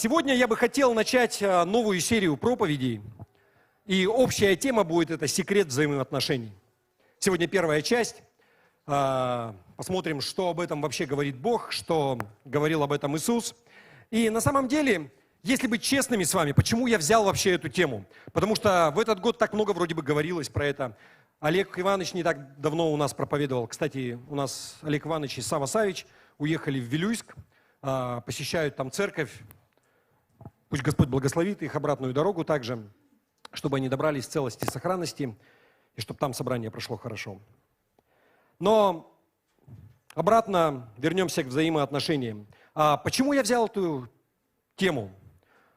Сегодня я бы хотел начать новую серию проповедей, и общая тема будет это «Секрет взаимоотношений». Сегодня первая часть. Посмотрим, что об этом вообще говорит Бог, что говорил об этом Иисус. И на самом деле, если быть честными с вами, почему я взял вообще эту тему? Потому что в этот год так много вроде бы говорилось про это. Олег Иванович не так давно у нас проповедовал. Кстати, у нас Олег Иванович и Сава Савич уехали в Вилюйск, посещают там церковь. Пусть Господь благословит их обратную дорогу также, чтобы они добрались в целости и сохранности, и чтобы там собрание прошло хорошо. Но обратно вернемся к взаимоотношениям. Почему я взял эту тему?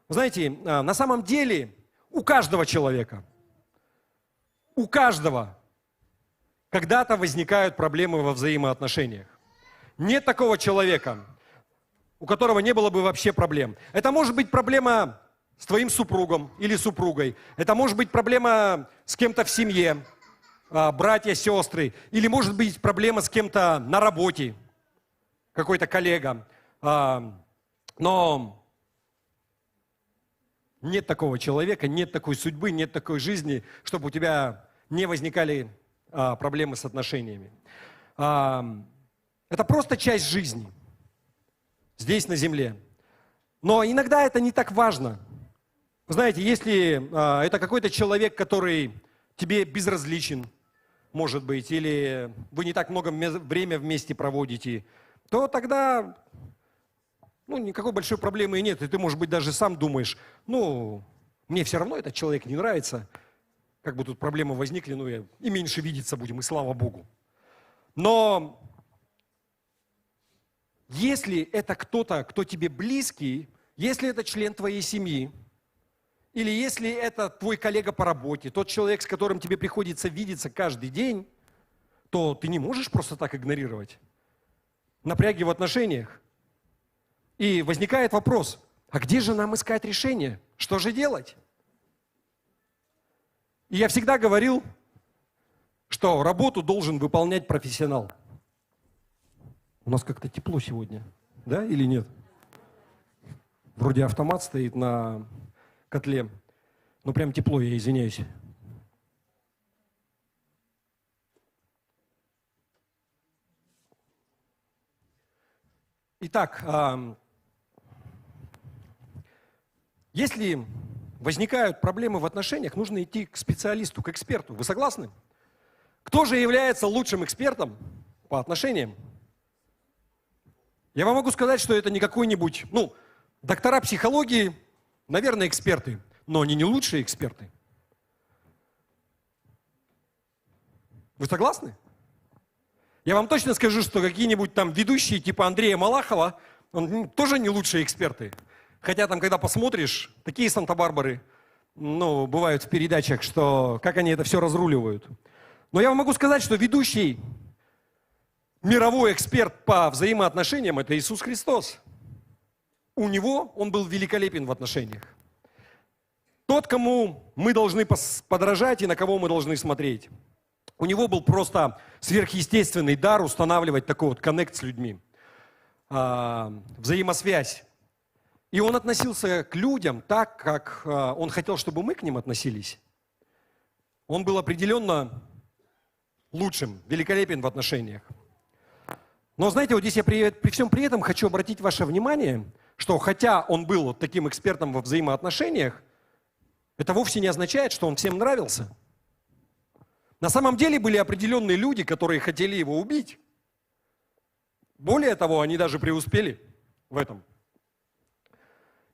Вы знаете, на самом деле у каждого человека, у каждого когда-то возникают проблемы во взаимоотношениях. Нет такого человека, у которого не было бы вообще проблем. Это может быть проблема с твоим супругом или супругой. Это может быть проблема с кем-то в семье, братья, сестры. Или может быть проблема с кем-то на работе, какой-то коллега. Но нет такого человека, нет такой судьбы, нет такой жизни, чтобы у тебя не возникали проблемы с отношениями. Это просто часть жизни. Здесь, на земле. Но иногда это не так важно. Вы знаете, если это какой-то человек, который тебе безразличен, может быть, или вы не так много времени вместе проводите, то тогда никакой большой проблемы и нет. И ты, может быть, даже сам думаешь, мне все равно этот человек не нравится, как бы тут проблемы возникли, и меньше видеться будем, и слава Богу. Но если это кто-то, кто тебе близкий, если это член твоей семьи, или если это твой коллега по работе, тот человек, с которым тебе приходится видеться каждый день, то ты не можешь просто так игнорировать напряги в отношениях. И возникает вопрос, а где же нам искать решение? Что же делать? И я всегда говорил, что работу должен выполнять профессионал. У нас как-то тепло сегодня, да, или нет? Вроде автомат стоит на котле, но прям тепло, я извиняюсь. Итак, если возникают проблемы в отношениях, нужно идти к специалисту, к эксперту. Вы согласны? Кто же является лучшим экспертом по отношениям? Я вам могу сказать, что это не какой-нибудь, доктора психологии, наверное, эксперты, но они не лучшие эксперты. Вы согласны? Я вам точно скажу, что какие-нибудь там ведущие типа Андрея Малахова, тоже не лучшие эксперты. Хотя там, когда посмотришь, такие Санта-Барбары, бывают в передачах, что как они это все разруливают. Но я вам могу сказать, что ведущий мировой эксперт по взаимоотношениям – это Иисус Христос. У него он был великолепен в отношениях. Тот, кому мы должны подражать и на кого мы должны смотреть. У него был просто сверхъестественный дар устанавливать такой вот коннект с людьми, взаимосвязь. И он относился к людям так, как он хотел, чтобы мы к ним относились. Он был определенно лучшим, великолепен в отношениях. Но знаете, вот здесь я при всем при этом хочу обратить ваше внимание, что хотя он был вот таким экспертом во взаимоотношениях, это вовсе не означает, что он всем нравился. На самом деле были определенные люди, которые хотели его убить. Более того, они даже преуспели в этом.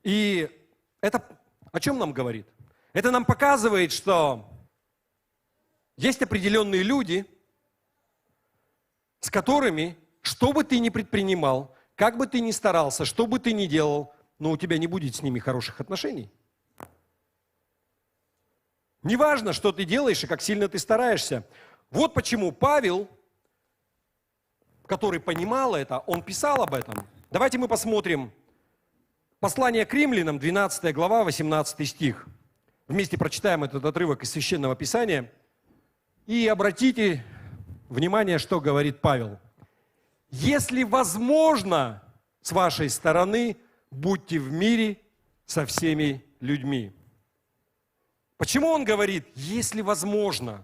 И это о чем нам говорит? Это нам показывает, что есть определенные люди, с которыми, что бы ты ни предпринимал, как бы ты ни старался, что бы ты ни делал, но у тебя не будет с ними хороших отношений. Неважно, что ты делаешь и как сильно ты стараешься. Вот почему Павел, который понимал это, он писал об этом. Давайте мы посмотрим послание к римлянам, 12 глава, 18 стих. Вместе прочитаем этот отрывок из Священного Писания. И обратите внимание, что говорит Павел. «Если возможно, с вашей стороны, будьте в мире со всеми людьми. Почему он говорит, если возможно?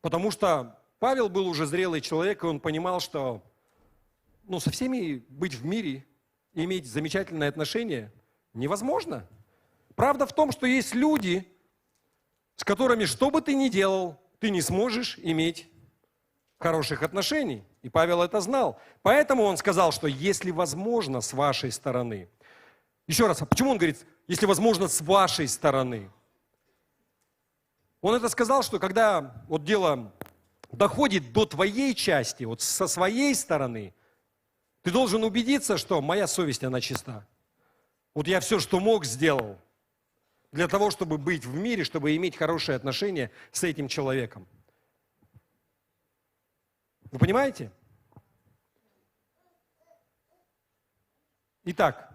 Потому что Павел был уже зрелый человек, и он понимал, что со всеми быть в мире и иметь замечательные отношения невозможно. Правда в том, что есть люди, с которыми, что бы ты ни делал, ты не сможешь иметь хороших отношений. И Павел это знал. Поэтому он сказал, что если возможно с вашей стороны. Еще раз, а почему он говорит, если возможно с вашей стороны? Он это сказал, что когда дело доходит до твоей части, со своей стороны, ты должен убедиться, что моя совесть, она чиста. Я все, что мог, сделал для того, чтобы быть в мире, чтобы иметь хорошие отношения с этим человеком. Вы понимаете? Итак,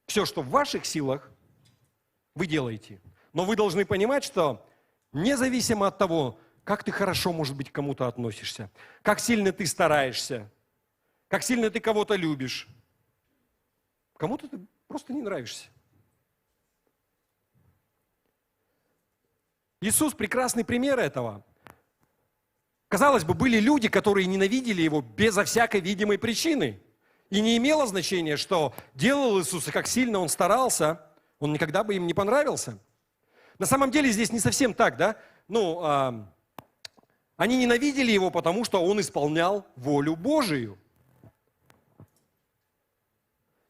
все, что в ваших силах, вы делаете. Но вы должны понимать, что независимо от того, как ты хорошо, может быть, к кому-то относишься, как сильно ты стараешься, как сильно ты кого-то любишь, кому-то ты просто не нравишься. Иисус прекрасный пример этого. Казалось бы, были люди, которые ненавидели Его безо всякой видимой причины. И не имело значения, что делал Иисус и как сильно Он старался, Он никогда бы им не понравился. На самом деле здесь не совсем так, да? Они ненавидели Его, потому что Он исполнял волю Божию.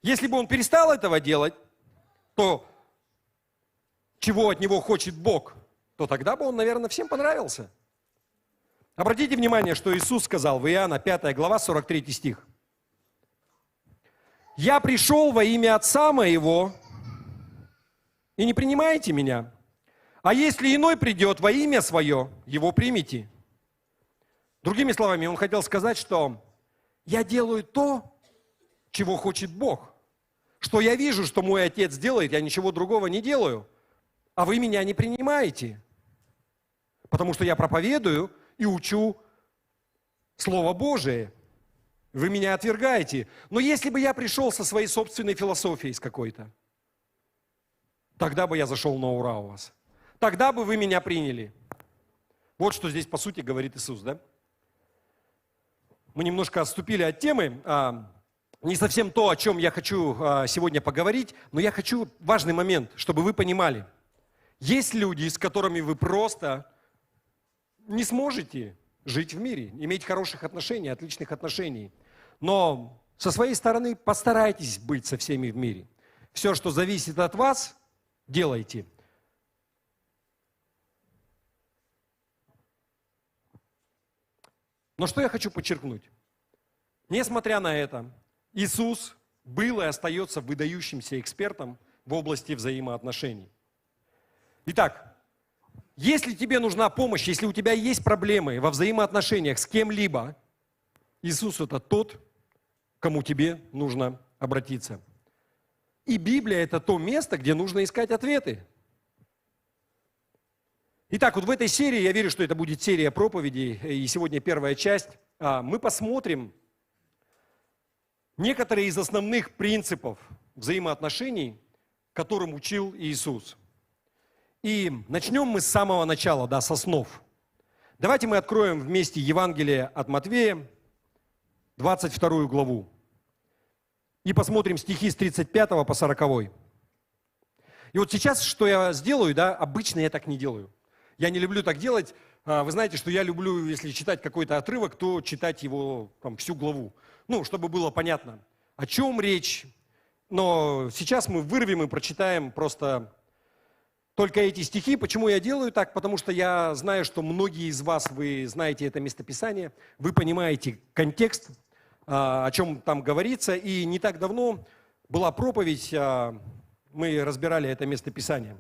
Если бы Он перестал этого делать, то чего от Него хочет Бог, то тогда бы Он, наверное, всем понравился. Обратите внимание, что Иисус сказал в Иоанна 5 глава, 43 стих. «Я пришел во имя Отца Моего, и не принимаете Меня. А если иной придет во имя Свое, Его примите». Другими словами, Он хотел сказать, что я делаю то, чего хочет Бог. Что я вижу, что мой Отец делает, я ничего другого не делаю. А вы Меня не принимаете. Потому что я проповедую и учу Слово Божие. Вы Меня отвергаете. Но если бы я пришел со своей собственной философией с какой-то, тогда бы я зашел на ура у вас. Тогда бы вы Меня приняли. Вот что здесь по сути говорит Иисус, да? Мы немножко отступили от темы. Не совсем то, о чем я хочу сегодня поговорить, но я хочу важный момент, чтобы вы понимали. Есть люди, с которыми вы просто не сможете жить в мире, иметь хороших отношений, отличных отношений. Но со своей стороны постарайтесь быть со всеми в мире. Все, что зависит от вас, делайте. Но что я хочу подчеркнуть? Несмотря на это, Иисус был и остается выдающимся экспертом в области взаимоотношений. Итак, если тебе нужна помощь, если у тебя есть проблемы во взаимоотношениях с кем-либо, Иисус – это тот, к кому тебе нужно обратиться. И Библия – это то место, где нужно искать ответы. Итак, в этой серии, я верю, что это будет серия проповедей, и сегодня первая часть, мы посмотрим некоторые из основных принципов взаимоотношений, которым учил Иисус. И начнем мы с самого начала, с основ. Давайте мы откроем вместе Евангелие от Матвея, 22 главу. И посмотрим стихи с 35 по 40. И сейчас, что я сделаю, обычно я так не делаю. Я не люблю так делать. Вы знаете, что я люблю, если читать какой-то отрывок, то читать его всю главу. Чтобы было понятно, о чем речь. Но сейчас мы вырвем и прочитаем просто только эти стихи. Почему я делаю так? Потому что я знаю, что многие из вас, вы знаете это местописание, вы понимаете контекст, о чем там говорится. И не так давно была проповедь, мы разбирали это местописание.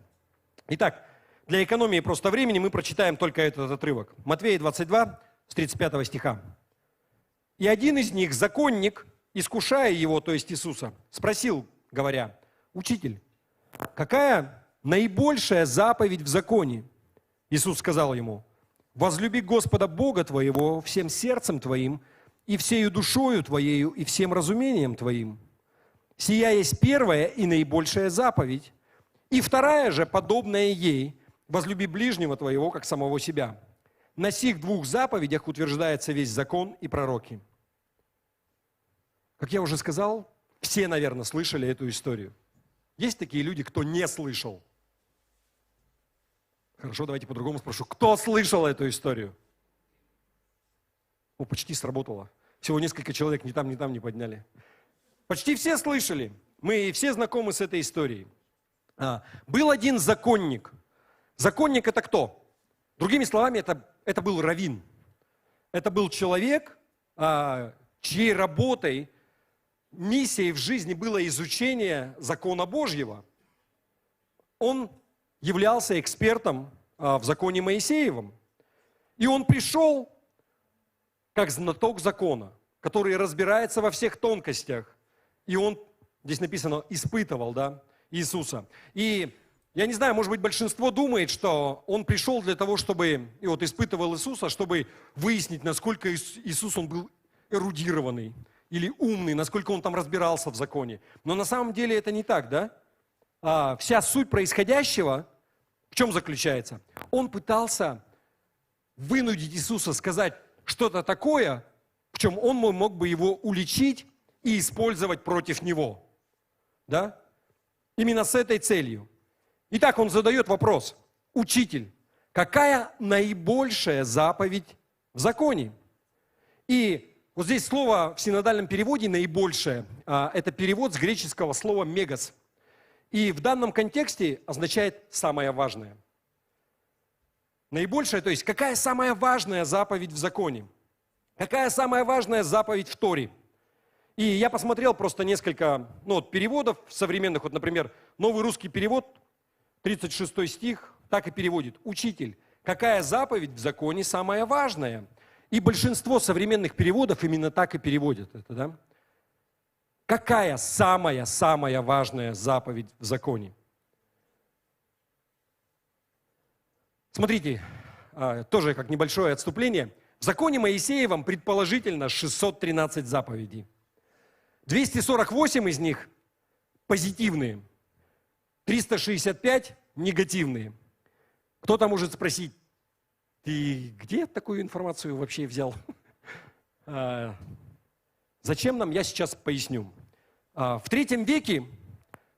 Итак, для экономии просто времени мы прочитаем только этот отрывок. Матвея 22, с 35 стиха. «И один из них, законник, искушая его, то есть Иисуса, спросил, говоря: „Учитель, какая наибольшая заповедь в законе?“ Иисус сказал ему: „Возлюби Господа Бога твоего всем сердцем твоим, и всею душою твоею, и всем разумением твоим. Сия есть первая и наибольшая заповедь. И вторая же, подобная ей, возлюби ближнего твоего, как самого себя. На сих двух заповедях утверждается весь закон и пророки. Как я уже сказал, все, наверное, слышали эту историю. Есть такие люди, кто не слышал? Хорошо, давайте по-другому спрошу. Кто слышал эту историю? О, почти сработало. Всего несколько человек ни там, не подняли. Почти все слышали. Мы все знакомы с этой историей. Был один законник. Законник – это кто? Другими словами, это был раввин. Это был человек, чьей работой, миссией в жизни было изучение закона Божьего. Он являлся экспертом в законе Моисеевом. И он пришел как знаток закона, который разбирается во всех тонкостях. И он, здесь написано, испытывал, Иисуса. И я не знаю, может быть, большинство думает, что он пришел для того, чтобы, и вот испытывал Иисуса, чтобы выяснить, насколько Иисус, он был эрудированный или умный, насколько он там разбирался в законе. Но на самом деле это не так, да? Вся суть происходящего в чем заключается? Он пытался вынудить Иисуса сказать что-то такое, в чем он мог бы его уличить и использовать против него. Да? Именно с этой целью. Итак, он задает вопрос. Учитель, какая наибольшая заповедь в законе? И вот здесь слово в синодальном переводе «наибольшее» – это перевод с греческого слова «мегас». И в данном контексте означает «самое важное». Наибольшее, то есть какая самая важная заповедь в законе? Какая самая важная заповедь в Торе? И я посмотрел просто несколько переводов современных. Вот, например, новый русский перевод, 36 стих, так и переводит. «Учитель, какая заповедь в законе самая важная?» И большинство современных переводов именно так и переводят это, да? Какая самая важная заповедь в законе? Смотрите, тоже как небольшое отступление. В законе Моисеевом предположительно 613 заповедей. 248 из них позитивные, 365 негативные. Кто-то может спросить, ты где такую информацию вообще взял? Зачем нам? Я сейчас поясню. В III веке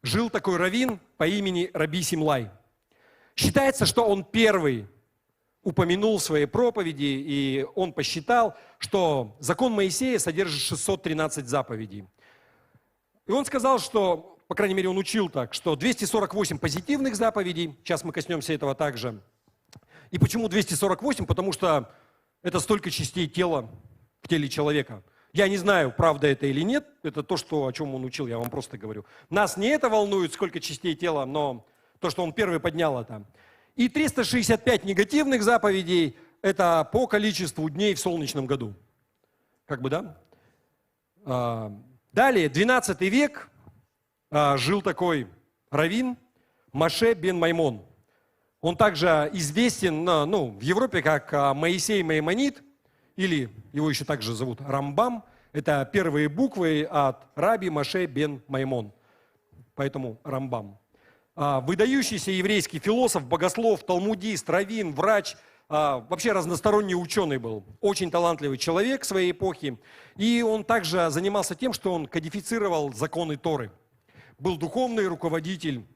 жил такой раввин по имени Раби Симлай. Считается, что он первый упомянул в своей проповеди, и он посчитал, что закон Моисея содержит 613 заповедей. И он сказал, что, по крайней мере, он учил так, что 248 позитивных заповедей, сейчас мы коснемся этого также. И почему 248? Потому что это столько частей тела в теле человека. Я не знаю, правда это или нет, это то, о чем он учил, я вам просто говорю. Нас не это волнует, сколько частей тела, но то, что он первый поднял это. И 365 негативных заповедей – это по количеству дней в солнечном году. Далее, 12 век, жил такой раввин Моше бен Маймон. Он также известен в Европе как Моисей Маймонит, или его еще также зовут Рамбам. Это первые буквы от Раби Моше бен Маймон, поэтому Рамбам. Выдающийся еврейский философ, богослов, талмудист, раввин, врач, вообще разносторонний ученый был. Очень талантливый человек своей эпохи. И он также занимался тем, что он кодифицировал законы Торы. Был духовный руководитель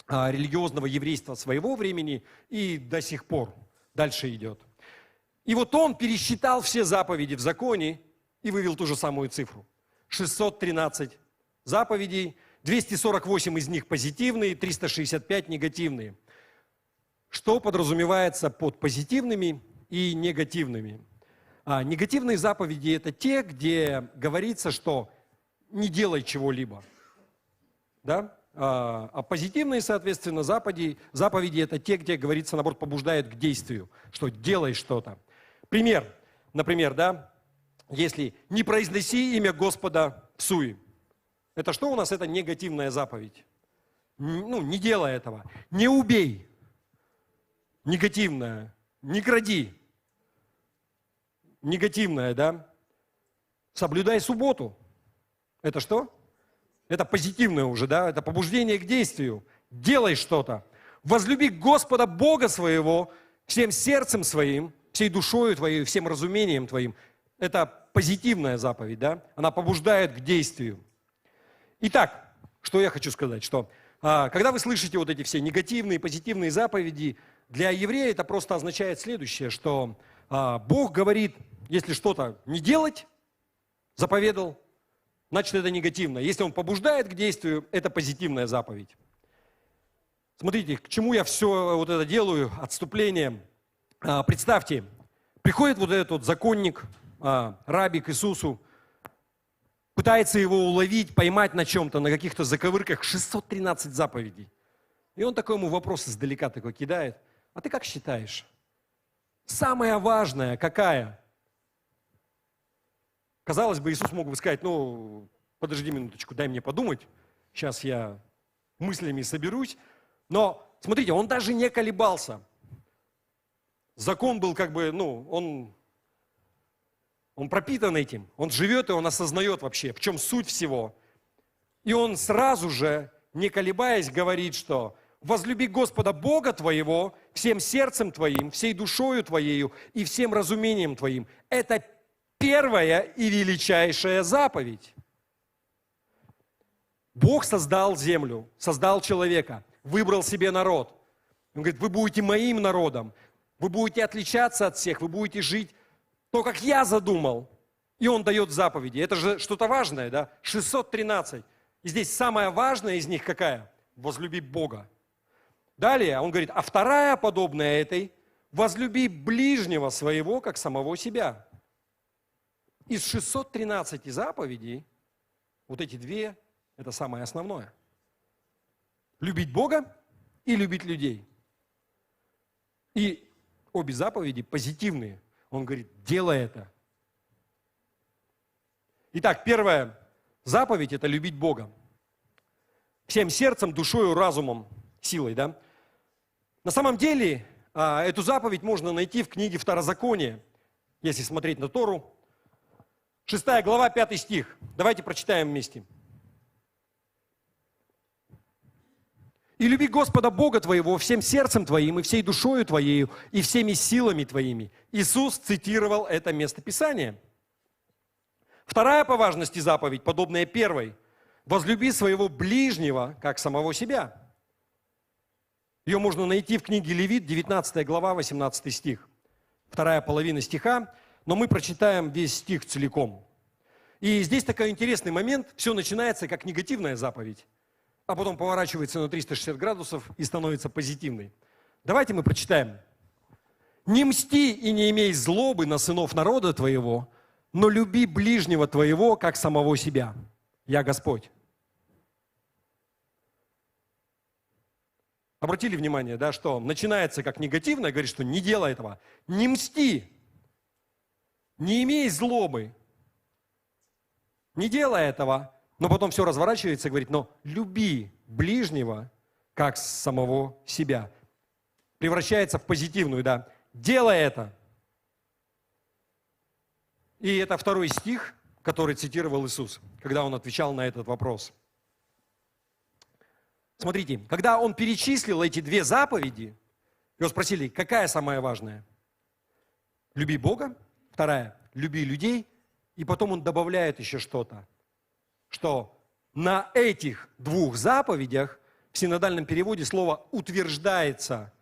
религиозного еврейства своего времени и до сих пор дальше идет. И вот он пересчитал все заповеди в законе и вывел ту же самую цифру. 613 заповедей, 248 из них позитивные, 365 негативные. Что подразумевается под позитивными и негативными? Негативные заповеди – это те, где говорится, что не делай чего-либо. Да? А позитивные, соответственно, заповеди – это те, где говорится, наоборот, побуждает к действию, что делай что-то. Пример, например, да, если не произноси имя Господа в суе. Это что у нас? Это негативная заповедь. Не делай этого. Не убей. Негативная. Не кради. Негативная, да. Соблюдай субботу. Это что? Это позитивное уже, да? Это побуждение к действию. Делай что-то. Возлюби Господа Бога своего всем сердцем своим, всей душою твоей, всем разумением твоим. Это позитивная заповедь, да? Она побуждает к действию. Итак, что я хочу сказать, что когда вы слышите вот эти все негативные, позитивные заповеди, для еврея это просто означает следующее, что Бог говорит, если что-то не делать, заповедал, значит это негативно. Если Он побуждает к действию, это позитивная заповедь. Смотрите, к чему я все вот это делаю, отступление. Представьте, приходит вот этот вот законник, раби к Иисусу, пытается его уловить, поймать на чем-то, на каких-то заковырках, 613 заповедей. И он такой ему вопрос издалека такой кидает. А ты как считаешь? Самая важная какая? Казалось бы, Иисус мог бы сказать, ну, подожди минуточку, дай мне подумать, сейчас я мыслями соберусь. Но, смотрите, он даже не колебался. Закон был как бы, ну, он пропитан этим, он живет и он осознает вообще, в чем суть всего. И он сразу же, не колебаясь, говорит, что возлюби Господа Бога твоего всем сердцем твоим, всей душою твоею и всем разумением твоим. Это первая и величайшая заповедь. Бог создал землю, создал человека, выбрал себе народ. Он говорит, вы будете моим народом, вы будете отличаться от всех, вы будете жить то, как я задумал. И Он дает заповеди. Это же что-то важное, да? 613. И здесь самая важная из них какая? Возлюби Бога. Далее Он говорит, а вторая подобная этой, возлюби ближнего своего, как самого себя. Из 613 заповедей, вот эти две, это самое основное. Любить Бога и любить людей. И обе заповеди позитивные. Он говорит, делай это. Итак, первая заповедь – это любить Бога. Всем сердцем, душою, разумом, силой. Да? На самом деле, эту заповедь можно найти в книге Второзакония, если смотреть на Тору. 6 глава, 5 стих. Давайте прочитаем вместе. «И люби Господа Бога твоего всем сердцем твоим, и всей душою твоею, и всеми силами твоими». Иисус цитировал это местописание. Вторая по важности заповедь, подобная первой. «Возлюби своего ближнего, как самого себя». Ее можно найти в книге Левит, 19 глава, 18 стих. Вторая половина стиха, но мы прочитаем весь стих целиком. И здесь такой интересный момент. Все начинается как негативная заповедь, а потом поворачивается на 360 градусов и становится позитивной. Давайте мы прочитаем. «Не мсти и не имей злобы на сынов народа твоего, но люби ближнего твоего, как самого себя. Я Господь». Обратили внимание, да, что начинается как негативное, говорит, что не делай этого. Не мсти, не имей злобы, не делай этого. Но потом все разворачивается и говорит, но люби ближнего, как самого себя. Превращается в позитивную, да. Делай это. И это второй стих, который цитировал Иисус, когда Он отвечал на этот вопрос. Смотрите, когда Он перечислил эти две заповеди, его спросили, какая самая важная? Люби Бога. Вторая, люби людей. И потом Он добавляет еще что-то. Что на этих двух заповедях в синодальном переводе слово «утверждается»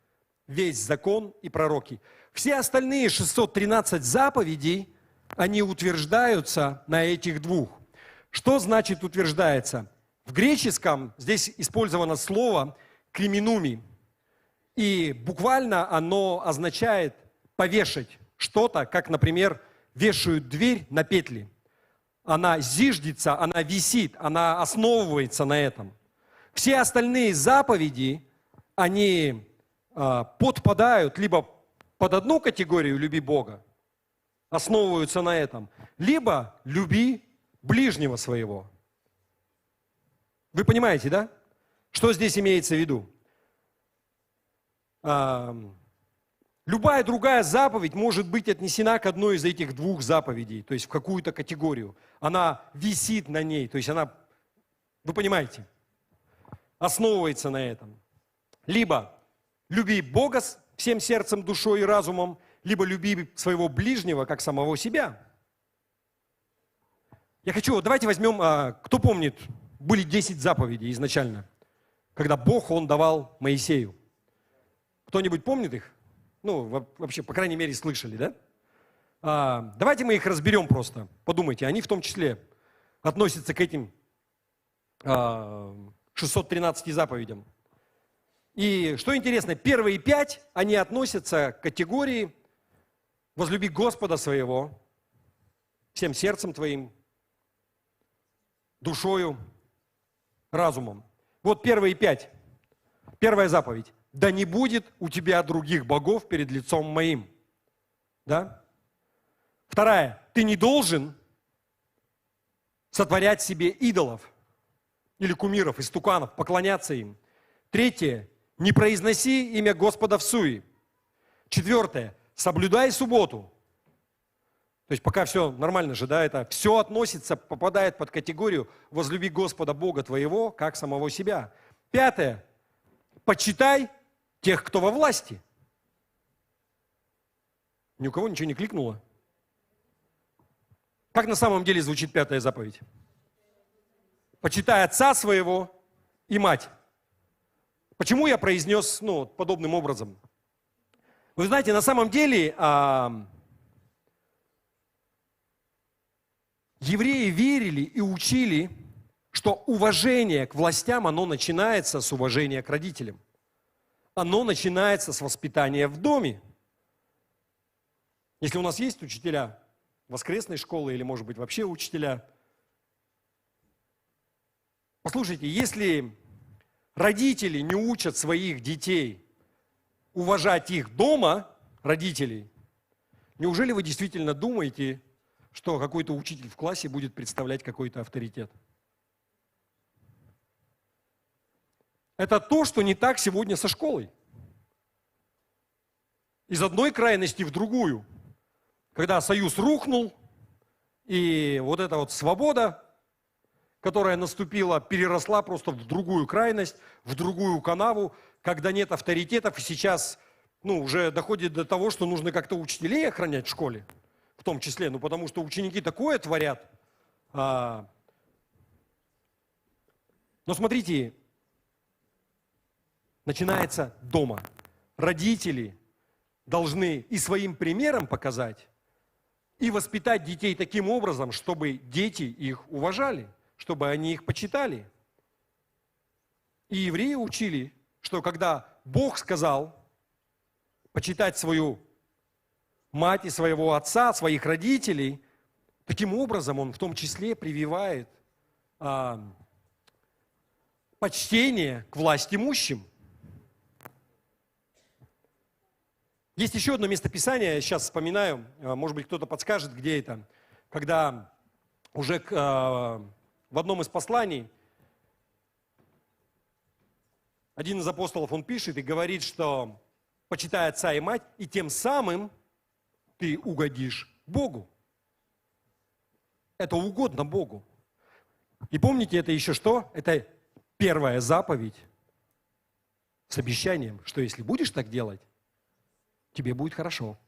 весь закон и пророки. Все остальные 613 заповедей, они утверждаются на этих двух. Что значит утверждается? В греческом здесь использовано слово «криминуми». И буквально оно означает повешать что-то, как, например, вешают дверь на петли. Она зиждется, она висит, она основывается на этом. Все остальные заповеди, они подпадают либо под одну категорию «люби Бога», основываются на этом, либо «люби ближнего своего». Вы понимаете, да? Что здесь имеется в виду? Любая другая заповедь может быть отнесена к одной из этих двух заповедей, то есть в какую-то категорию. Она висит на ней, то есть она Вы понимаете? Основывается на этом. Либо люби Бога всем сердцем, душой и разумом, либо люби своего ближнего, как самого себя. Давайте возьмем, кто помнит, были 10 заповедей изначально, когда Бог, Он давал Моисею. Кто-нибудь помнит их? Вообще, по крайней мере, слышали, да? Давайте мы их разберем просто. Подумайте, они в том числе относятся к этим 613 заповедям. И что интересно, первые 5, они относятся к категории «возлюби Господа своего всем сердцем твоим, душою, разумом». Вот первые 5. Первая заповедь. «Да не будет у тебя других богов перед лицом моим». Да? Вторая. Ты не должен сотворять себе идолов или кумиров, истуканов, поклоняться им. Третье. Не произноси имя Господа всуе. Четвертое. Соблюдай субботу. То есть пока все нормально же, да, это все относится, попадает под категорию «возлюби Господа Бога твоего, как самого себя». Пятое. Почитай тех, кто во власти. Ни у кого ничего не кликнуло. Как на самом деле звучит 5-я заповедь? Почитай отца своего и мать. Почему я произнес подобным образом? Вы знаете, на самом деле евреи верили и учили, что уважение к властям, оно начинается с уважения к родителям. Оно начинается с воспитания в доме. Если у нас есть учителя воскресной школы или, может быть, вообще учителя, послушайте, если родители не учат своих детей уважать их дома, родителей, неужели вы действительно думаете, что какой-то учитель в классе будет представлять какой-то авторитет? Это то, что не так сегодня со школой. Из одной крайности в другую. Когда союз рухнул, и вот эта вот свобода, которая наступила, переросла просто в другую крайность, в другую канаву, когда нет авторитетов, и сейчас уже доходит до того, что нужно как-то учителей охранять в школе, в том числе, потому что ученики такое творят. Но смотрите, начинается дома. Родители должны и своим примером показать, и воспитать детей таким образом, чтобы дети их уважали, чтобы они их почитали. И евреи учили, что когда Бог сказал почитать свою мать и своего отца, своих родителей, таким образом Он в том числе прививает почтение к власть имущим. Есть еще одно местописание, я сейчас вспоминаю, может быть, кто-то подскажет, где это, когда уже в одном из посланий один из апостолов, он пишет и говорит, что почитай отца и мать, и тем самым ты угодишь Богу. Это угодно Богу. И помните, это еще что? Это первая заповедь с обещанием, что если будешь так делать, тебе будет хорошо.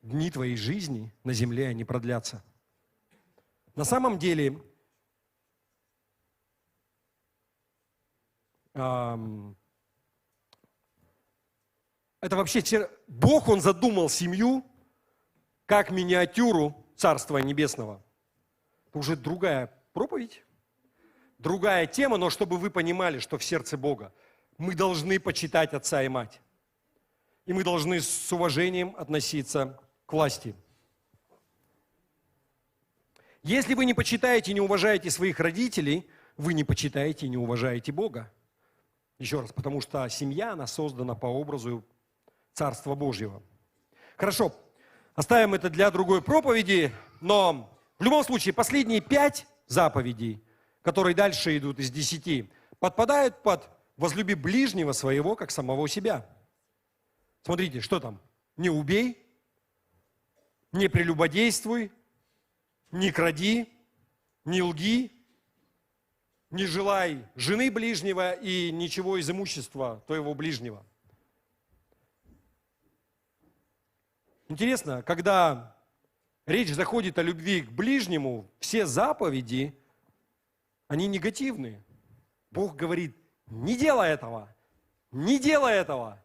Дни твоей жизни на земле, они продлятся. На самом деле, это вообще Бог, Он задумал семью как миниатюру Царства Небесного. Это уже другая проповедь, другая тема, но чтобы вы понимали, что в сердце Бога мы должны почитать отца и мать. И мы должны с уважением относиться к власти. Если вы не почитаете и не уважаете своих родителей, вы не почитаете и не уважаете Бога. Еще раз, потому что семья, она создана по образу Царства Божьего. Хорошо, оставим это для другой проповеди, но в любом случае последние 5 заповедей, которые дальше идут из 10, подпадают под «возлюби ближнего своего, как самого себя». Смотрите, что там? Не убей, не прелюбодействуй, не кради, не лги, не желай жены ближнего и ничего из имущества твоего ближнего. Интересно, когда речь заходит о любви к ближнему, все заповеди, они негативные. Бог говорит, не делай этого, не делай этого.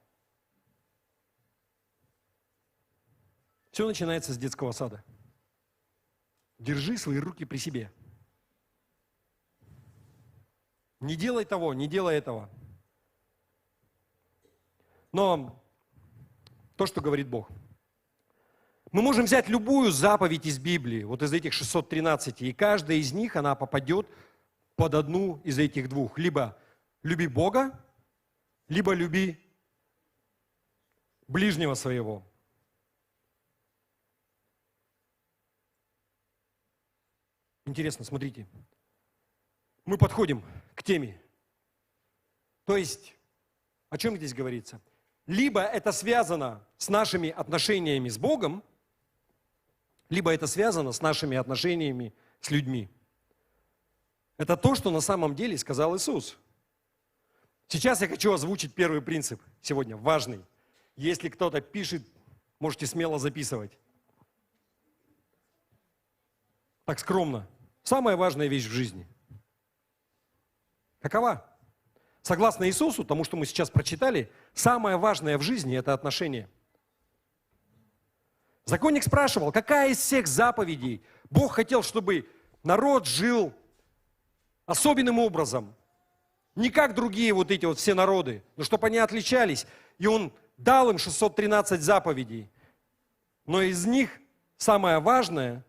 Все начинается с детского сада. Держи свои руки при себе. Не делай того, не делай этого. Но то, что говорит Бог. Мы можем взять любую заповедь из Библии, вот из этих 613, и каждая из них, она попадет под одну из этих двух. Либо люби Бога, либо люби ближнего своего. Интересно, смотрите. Мы подходим к теме. То есть, о чем здесь говорится? Либо это связано с нашими отношениями с Богом, либо это связано с нашими отношениями с людьми. Это то, что на самом деле сказал Иисус. Сейчас я хочу озвучить первый принцип сегодня, важный. Если кто-то пишет, можете смело записывать. Так скромно. Самая важная вещь в жизни. Какова? Согласно Иисусу, тому, что мы сейчас прочитали, самое важное в жизни – это отношения. Законник спрашивал, какая из всех заповедей Бог хотел, чтобы народ жил особенным образом, не как другие вот эти вот все народы, но чтобы они отличались. И Он дал им 613 заповедей. Но из них самое важное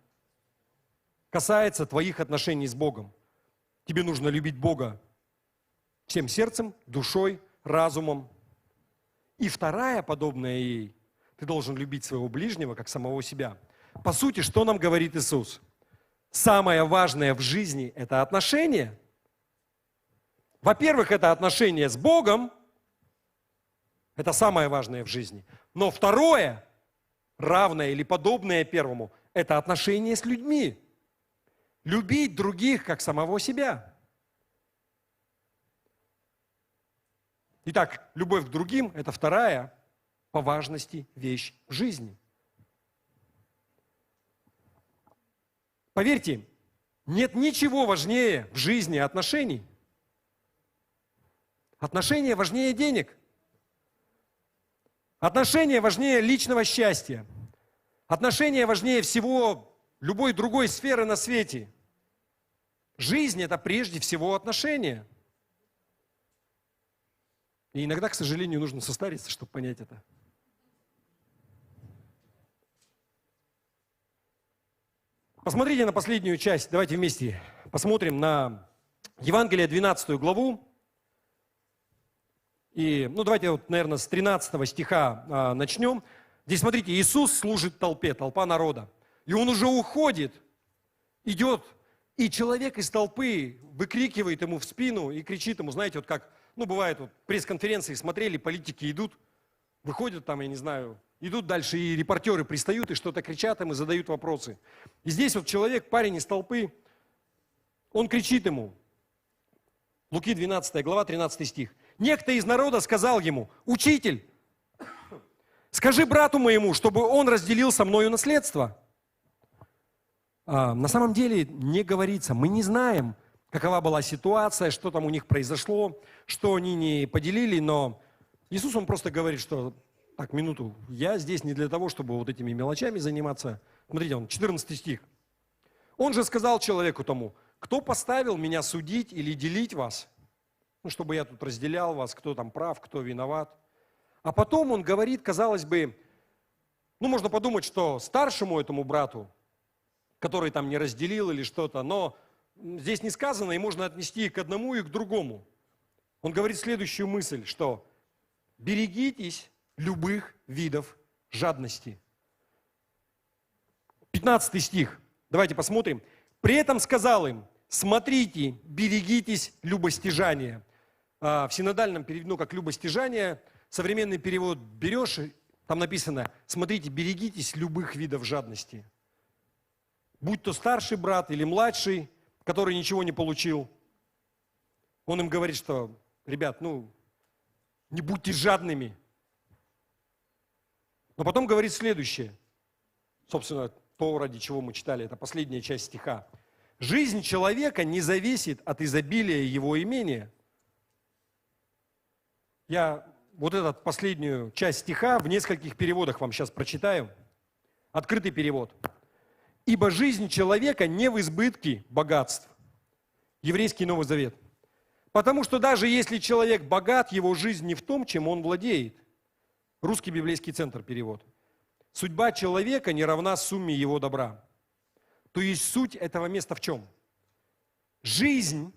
касается твоих отношений с Богом. Тебе нужно любить Бога всем сердцем, душой, разумом. И вторая, подобная ей, ты должен любить своего ближнего, как самого себя. По сути, что нам говорит Иисус? Самое важное в жизни – это отношения. Во-первых, это отношения с Богом. Это самое важное в жизни. Но второе, равное или подобное первому, это отношения с людьми. Любить других, как самого себя. Итак, любовь к другим – это вторая по важности вещь в жизни. Поверьте, нет ничего важнее в жизни отношений. Отношения важнее денег. Отношения важнее личного счастья. Отношения важнее всего любой другой сферы на свете. Жизнь – это прежде всего отношения. И иногда, к сожалению, нужно состариться, чтобы понять это. Посмотрите на последнюю часть. Давайте вместе посмотрим на Евангелие 12 главу. И, давайте, наверное, с 13 стиха начнем. Здесь, смотрите, Иисус служит толпе, толпа народа. И Он уже уходит, идет, и человек из толпы выкрикивает ему в спину и кричит ему, знаете, вот как, бывает, вот пресс-конференции смотрели, политики идут, выходят там, я не знаю, идут дальше, и репортеры пристают, и что-то кричат им, и задают вопросы. И здесь вот человек, парень из толпы, он кричит ему, Луки 12 глава, 13 стих. Некто из народа сказал ему, «Учитель, скажи брату моему, чтобы он разделил со мною наследство». На самом деле не говорится, мы не знаем, какова была ситуация, что там у них произошло, что они не поделили, но Иисус, Он просто говорит, что, так, минуту, я здесь не для того, чтобы вот этими мелочами заниматься. Смотрите, он 14 стих. Он же сказал человеку тому, кто поставил меня судить или делить вас, чтобы я тут разделял вас, кто там прав, кто виноват. А потом он говорит, казалось бы, можно подумать, что старшему этому брату, который там не разделил или что-то, но здесь не сказано, и можно отнести и к одному, и к другому. Он говорит следующую мысль, что берегитесь любых видов жадности. 15 стих, давайте посмотрим. При этом сказал им, смотрите, берегитесь любостяжания. В синодальном переведено как любостяжание, современный перевод берешь, там написано, смотрите, берегитесь любых видов жадности. Будь то старший брат или младший, который ничего не получил. Он им говорит, что, ребят, не будьте жадными. Но потом говорит следующее. Собственно, то, ради чего мы читали, это последняя часть стиха. Жизнь человека не зависит от изобилия его имения. Я вот эту последнюю часть стиха в нескольких переводах вам сейчас прочитаю. Открытый перевод. «Ибо жизнь человека не в избытке богатств». Еврейский Новый Завет. Потому что даже если человек богат, его жизнь не в том, чем он владеет. Русский библейский центр перевод. Судьба человека не равна сумме его добра. То есть суть этого места в чем? Жизнь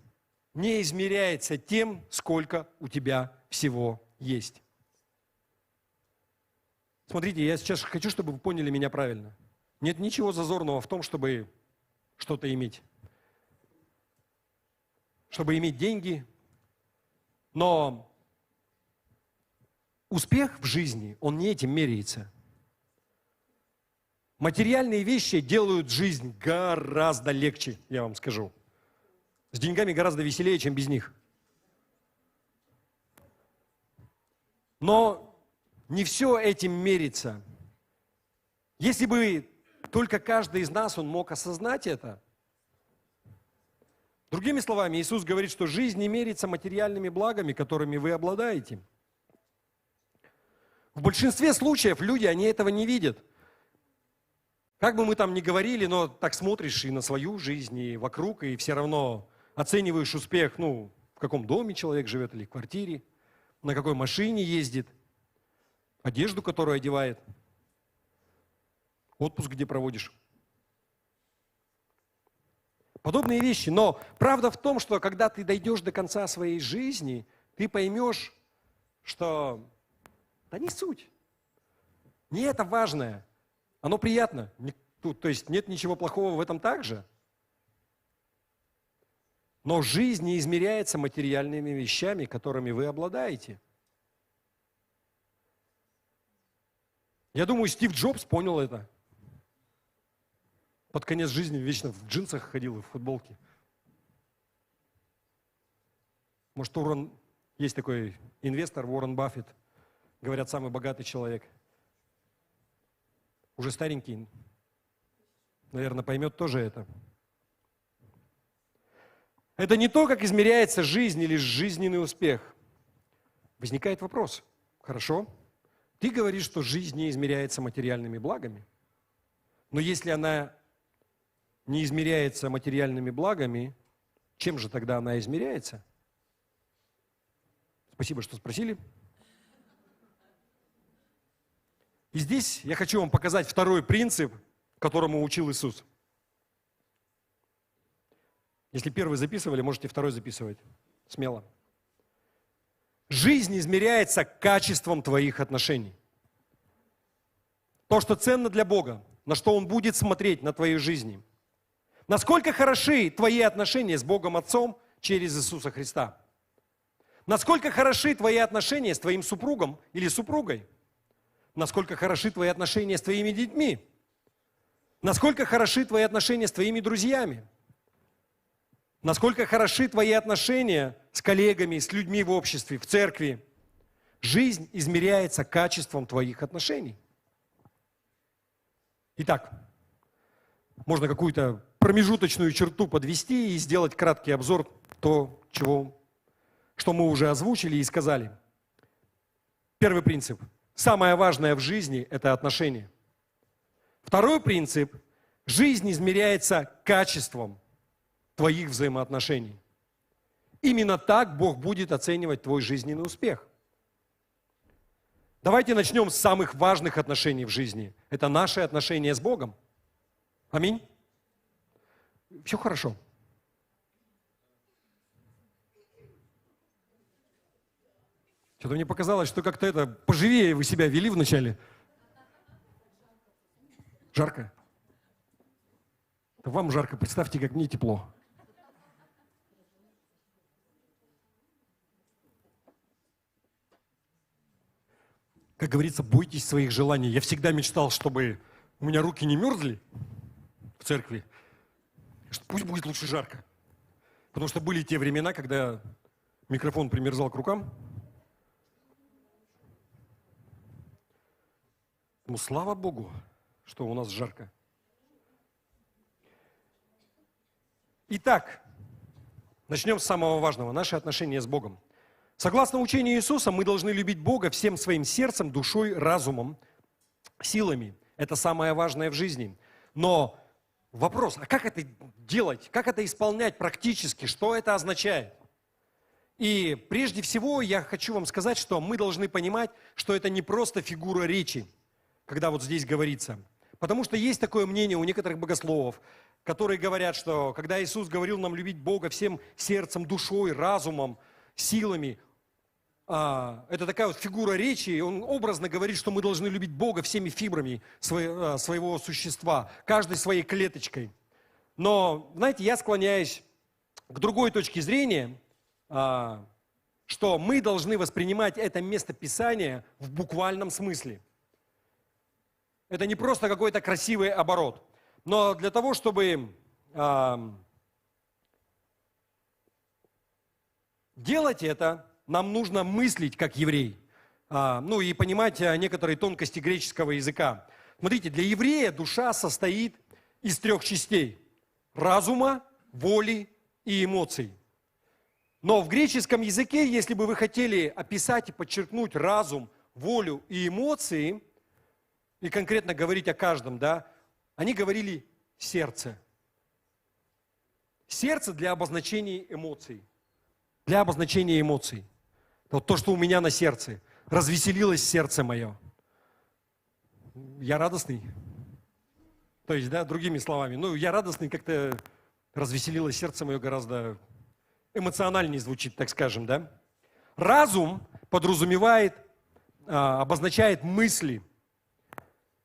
не измеряется тем, сколько у тебя всего есть. Смотрите, я сейчас хочу, чтобы вы поняли меня правильно. Нет ничего зазорного в том, чтобы что-то иметь. Чтобы иметь деньги. Но успех в жизни, он не этим меряется. Материальные вещи делают жизнь гораздо легче, я вам скажу. С деньгами гораздо веселее, чем без них. Но не все этим мерится. Если бы только каждый из нас, он мог осознать это. Другими словами, Иисус говорит, что жизнь не мерится материальными благами, которыми вы обладаете. В большинстве случаев люди, они этого не видят. Как бы мы там ни говорили, но так смотришь и на свою жизнь, и вокруг, и все равно оцениваешь успех, в каком доме человек живет или в квартире, на какой машине ездит, одежду, которую одевает, отпуск, где проводишь. Подобные вещи. Но правда в том, что когда ты дойдешь до конца своей жизни, ты поймешь, что да не суть. Не это важное. Оно приятно. То есть нет ничего плохого в этом также. Но жизнь не измеряется материальными вещами, которыми вы обладаете. Я думаю, Стив Джобс понял это. Под конец жизни вечно в джинсах ходил и в футболке. Может, есть такой инвестор, Уоррен Баффет, говорят, самый богатый человек. Уже старенький, наверное, поймет тоже это. Это не то, как измеряется жизнь или жизненный успех. Возникает вопрос. Хорошо, ты говоришь, что жизнь не измеряется материальными благами. Но если она не измеряется материальными благами, чем же тогда она измеряется? Спасибо, что спросили. И здесь я хочу вам показать второй принцип, которому учил Иисус. Если первый записывали, можете второй записывать. Смело. Жизнь измеряется качеством твоих отношений. То, что ценно для Бога, на что Он будет смотреть на твоей жизни. Насколько хороши твои отношения с Богом Отцом через Иисуса Христа. Насколько хороши твои отношения с твоим супругом или супругой. Насколько хороши твои отношения с твоими детьми. Насколько хороши твои отношения с твоими друзьями. Насколько хороши твои отношения с коллегами, с людьми в обществе, в церкви. Жизнь измеряется качеством твоих отношений. Итак, можно какую-то промежуточную черту подвести и сделать краткий обзор то, что мы уже озвучили и сказали. Первый принцип. Самое важное в жизни – это отношения. Второй принцип. Жизнь измеряется качеством твоих взаимоотношений. Именно так Бог будет оценивать твой жизненный успех. Давайте начнем с самых важных отношений в жизни. Это наши отношения с Богом. Аминь. Все хорошо. Что-то мне показалось, что как-то поживее вы себя вели вначале. Жарко? Вам жарко, представьте, как мне тепло. Как говорится, бойтесь своих желаний. Я всегда мечтал, чтобы у меня руки не мерзли в церкви. Пусть будет лучше жарко. Потому что были те времена, когда Микрофон примерзал к рукам. Ну, слава Богу, что у нас жарко. Итак, начнем с самого важного – наши отношения с Богом. Согласно учению Иисуса, мы должны любить Бога всем своим сердцем, душой, разумом, силами. Это самое важное в жизни. Но вопрос, а как это делать, как это исполнять практически, что это означает? И прежде всего я хочу вам сказать, что мы должны понимать, что это не просто фигура речи, когда вот здесь говорится. Потому что есть такое мнение у некоторых богословов, которые говорят, что когда Иисус говорил нам любить Бога всем сердцем, душой, разумом, силами, это такая вот фигура речи, и он образно говорит, что мы должны любить Бога всеми фибрами своего существа, каждой своей клеточкой. Но, знаете, я склоняюсь к другой точке зрения, что мы должны воспринимать это место Писания в буквальном смысле. Это не просто какой-то красивый оборот. Но для того, чтобы делать это, нам нужно мыслить как еврей. Ну и понимать некоторые тонкости греческого языка. Смотрите, для еврея душа состоит из 3 частей. Разума, воли и эмоций. Но в греческом языке, если бы вы хотели описать и подчеркнуть разум, волю и эмоции, и конкретно говорить о каждом, да, они говорили сердце. Сердце для обозначения эмоций. Для обозначения эмоций. Вот то, что у меня на сердце. Развеселилось сердце мое. Я радостный. То есть, да, другими словами. Ну, я радостный, как-то развеселилось сердце мое гораздо эмоциональнее звучит, так скажем, да. Разум подразумевает, обозначает мысли.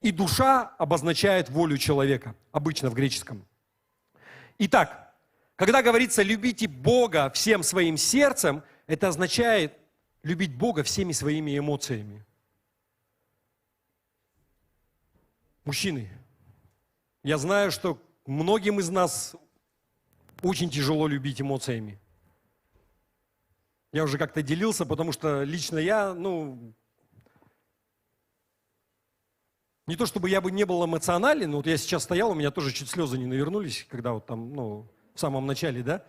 И душа обозначает волю человека, обычно в греческом. Итак, когда говорится «любите Бога всем своим сердцем», это означает любить Бога всеми своими эмоциями. Мужчины, я знаю, что многим из нас очень тяжело любить эмоциями. Я уже как-то делился, потому что лично я, не то чтобы я бы не был эмоционален, но вот я сейчас стоял, у меня тоже чуть слезы не навернулись, когда вот там, в самом начале, да?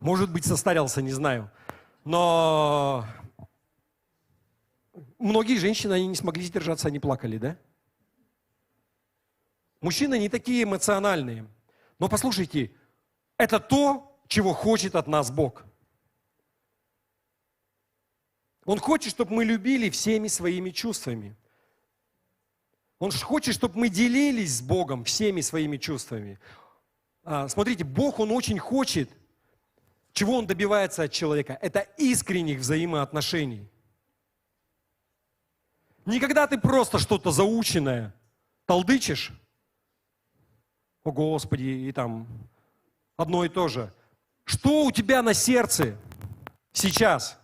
Может быть, состарился, не знаю. Но многие женщины, они не смогли сдержаться, они плакали, да? Мужчины не такие эмоциональные. Но послушайте, это то, чего хочет от нас Бог. Он хочет, чтобы мы любили всеми своими чувствами. Он хочет, чтобы мы делились с Богом всеми своими чувствами. Смотрите, Бог, Он очень хочет, чего Он добивается от человека. Это искренних взаимоотношений. Не когда ты просто что-то заученное толдычишь, о Господи, и там одно и то же. Что у тебя на сердце сейчас?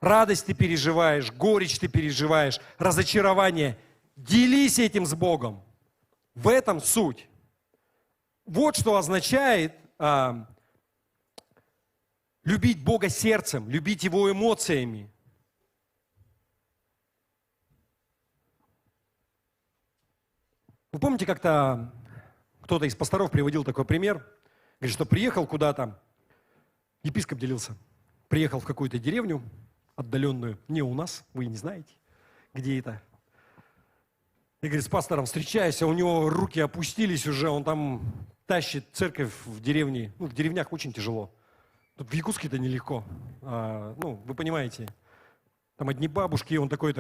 Радость ты переживаешь, горечь ты переживаешь, разочарование. Делись этим с Богом. В этом суть. Вот что означает любить Бога сердцем, любить Его эмоциями. Вы помните, как-то кто-то из пасторов приводил такой пример, говорит, что приехал куда-то, епископ делился, приехал в какую-то деревню отдаленную, не у нас, вы не знаете, где это. И говорит, с пастором встречаюсь, а у него руки опустились уже, он там тащит церковь в деревне. В деревнях очень тяжело. Тут в Якутске-то нелегко. Вы понимаете, там одни бабушки, и он такой,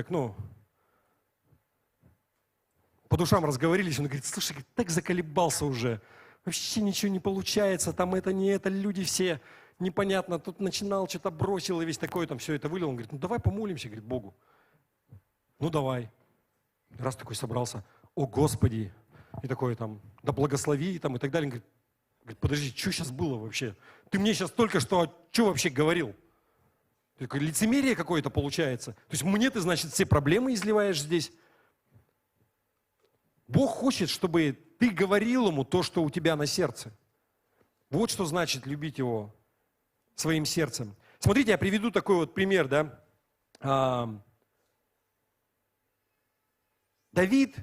по душам разговорились, он говорит, слушай, так заколебался уже, вообще ничего не получается, там это не это, люди все непонятно, тут начинал, что-то бросил, и весь такой там все это вылил. Он говорит, давай помолимся, говорит, Богу. Давай. Раз такой собрался, о Господи, и такой там, да благослови, там, и так далее. Он говорит, подожди, что сейчас было вообще? Ты мне сейчас только что вообще говорил? Такое лицемерие какое-то получается. То есть мне ты, значит, все проблемы изливаешь здесь. Бог хочет, чтобы ты говорил Ему то, что у тебя на сердце. Вот что значит любить Его своим сердцем. Смотрите, я приведу такой вот пример, да. Давид,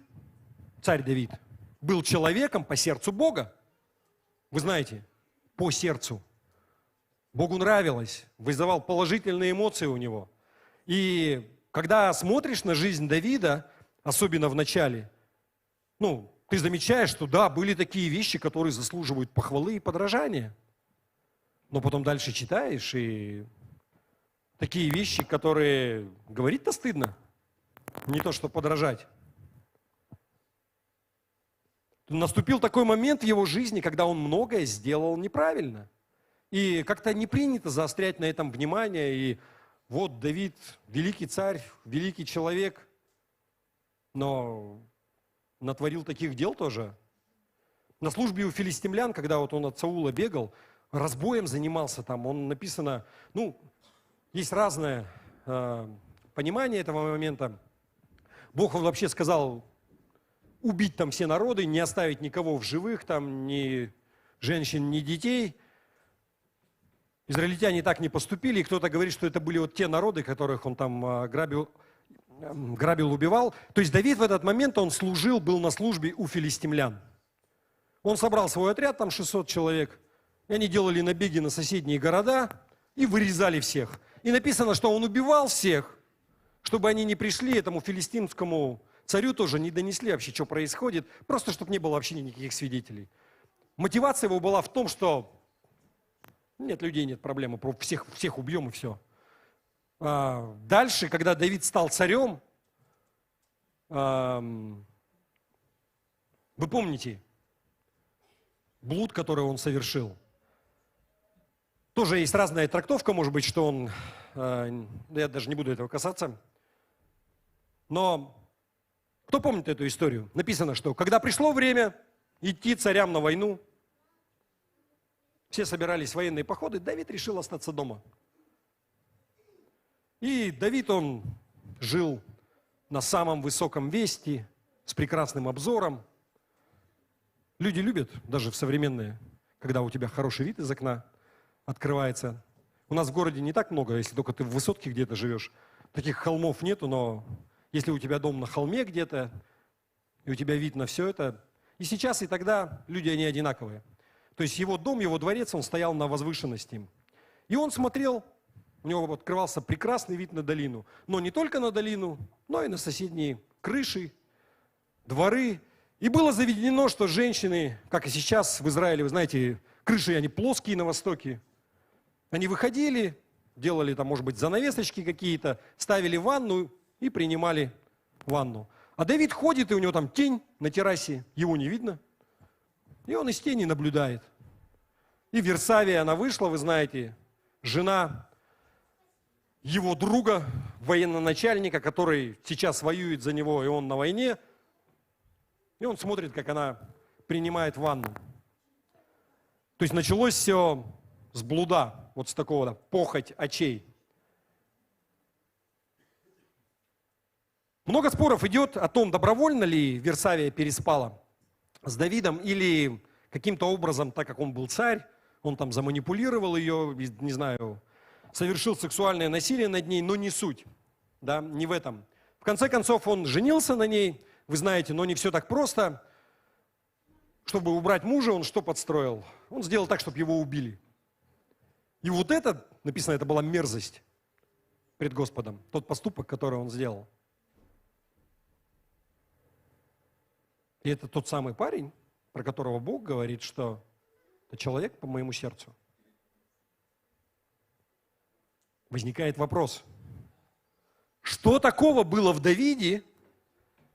царь Давид, был человеком по сердцу Бога. Вы знаете, по сердцу. Богу нравилось, вызывал положительные эмоции у него. И когда смотришь на жизнь Давида, особенно в начале, ты замечаешь, что да, были такие вещи, которые заслуживают похвалы и подражания. Но потом дальше читаешь, и такие вещи, которые говорить-то стыдно, не то что подражать. Наступил такой момент в его жизни, когда он многое сделал неправильно. И как-то не принято заострять на этом внимание. И вот Давид, великий царь, великий человек, но натворил таких дел тоже. На службе у филистимлян, когда вот он от Саула бегал, разбоем занимался там, он написано, есть разное понимание этого момента. Бог вообще сказал убить там все народы, не оставить никого в живых, там ни женщин, ни детей. Израильтяне так не поступили, и кто-то говорит, что это были вот те народы, которых он там грабил, убивал. То есть Давид в этот момент, он служил, был на службе у филистимлян. Он собрал свой отряд, там 600 человек, и они делали набеги на соседние города и вырезали всех. И написано, что он убивал всех, чтобы они не пришли этому филистимскому царю тоже, не донесли вообще, что происходит, просто чтобы не было вообще никаких свидетелей. Мотивация его была в том, что нет людей, нет проблемы, всех убьем и все. Дальше, когда Давид стал царем, вы помните, блуд, который он совершил. Тоже есть разная трактовка, может быть, что он, я даже не буду этого касаться. Но кто помнит эту историю? Написано, что когда пришло время идти царям на войну, все собирались в военные походы, Давид решил остаться дома. И Давид, он жил на самом высоком весте, с прекрасным обзором. Люди любят, даже в современные, когда у тебя хороший вид из окна открывается. У нас в городе не так много, если только ты в высотке где-то живешь. Таких холмов нету, но если у тебя дом на холме где-то, и у тебя вид на все это, и сейчас, и тогда люди, они одинаковые. То есть его дом, его дворец, он стоял на возвышенности. И он смотрел, у него открывался прекрасный вид на долину. Но не только на долину, но и на соседние крыши, дворы. И было заведено, что женщины, как и сейчас в Израиле, вы знаете, крыши, они плоские на востоке. Они выходили, делали там, может быть, занавесочки какие-то, ставили ванну и принимали ванну. А Давид ходит, и у него там тень на террасе, его не видно. И он из тени наблюдает. И Версавия, она вышла, вы знаете, жена его друга, военноначальника, который сейчас воюет за него, и он на войне. И он смотрит, как она принимает ванну. То есть началось все с блуда, вот с такого похоть очей. Много споров идет о том, добровольно ли Версавия переспала с Давидом или каким-то образом, так как он был царь, он там заманипулировал ее, не знаю, совершил сексуальное насилие над ней, но не суть, да, не в этом. В конце концов, он женился на ней, вы знаете, но не все так просто. Чтобы убрать мужа, он что подстроил? Он сделал так, чтобы его убили. И вот это, написано, это была мерзость пред Господом, тот поступок, который он сделал. И это тот самый парень, про которого Бог говорит, что это человек по моему сердцу. Возникает вопрос, что такого было в Давиде,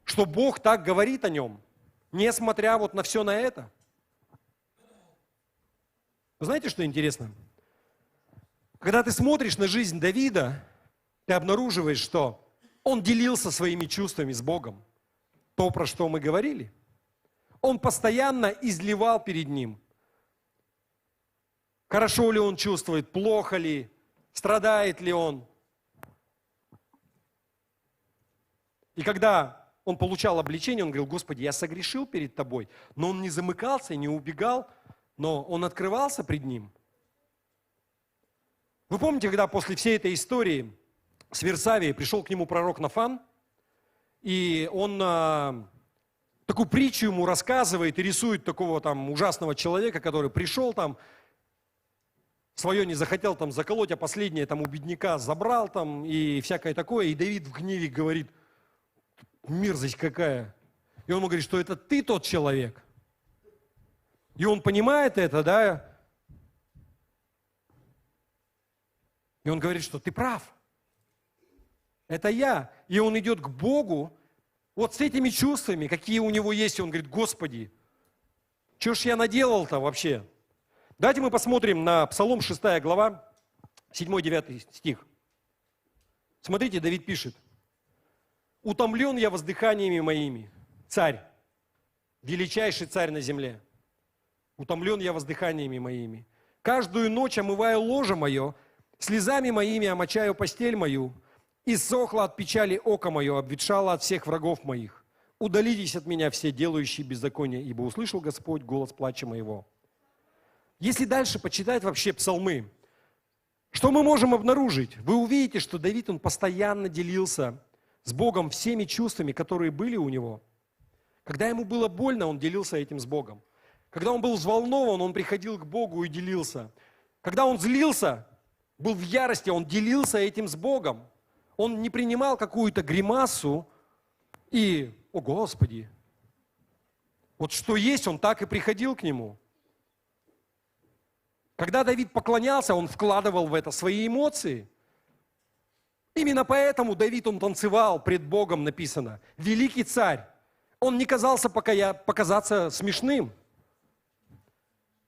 что Бог так говорит о нем, несмотря вот на все на это? Вы знаете, что интересно? Когда ты смотришь на жизнь Давида, ты обнаруживаешь, что он делился своими чувствами с Богом. То, про что мы говорили. Он постоянно изливал перед ним. Хорошо ли он чувствует, плохо ли, страдает ли он. И когда он получал обличение, он говорил: Господи, я согрешил перед Тобой. Но он не замыкался, не убегал, но он открывался пред Ним. Вы помните, когда после всей этой истории с Версавией пришел к нему пророк Нафан, и он такую притчу ему рассказывает и рисует такого там ужасного человека, который пришел там, свое не захотел там заколоть, а последнее там у бедняка забрал там и всякое такое. И Давид в гневе говорит: мерзость какая. И он ему говорит, что это ты тот человек. И он понимает это, да. И он говорит, что ты прав. Это я. И он идет к Богу вот с этими чувствами, какие у него есть. И он говорит: Господи, что ж я наделал-то вообще? Давайте мы посмотрим на Псалом 6 глава, 7-9 стих. Смотрите, Давид пишет: «Утомлен я воздыханиями моими, царь, величайший царь на земле. Утомлен я воздыханиями моими. Каждую ночь омываю ложе мое, слезами моими омочаю постель мою, иссохло от печали око мое, обветшало от всех врагов моих. Удалитесь от меня все делающие беззаконие, ибо услышал Господь голос плача моего». Если дальше почитать вообще псалмы, что мы можем обнаружить? Вы увидите, что Давид, он постоянно делился с Богом всеми чувствами, которые были у него. Когда ему было больно, он делился этим с Богом. Когда он был взволнован, он приходил к Богу и делился. Когда он злился, был в ярости, он делился этим с Богом. Он не принимал какую-то гримасу и: «О Господи!» Вот что есть, он так и приходил к нему. Когда Давид поклонялся, он вкладывал в это свои эмоции. Именно поэтому Давид, он танцевал пред Богом, написано. Великий царь. Он не казался показаться смешным.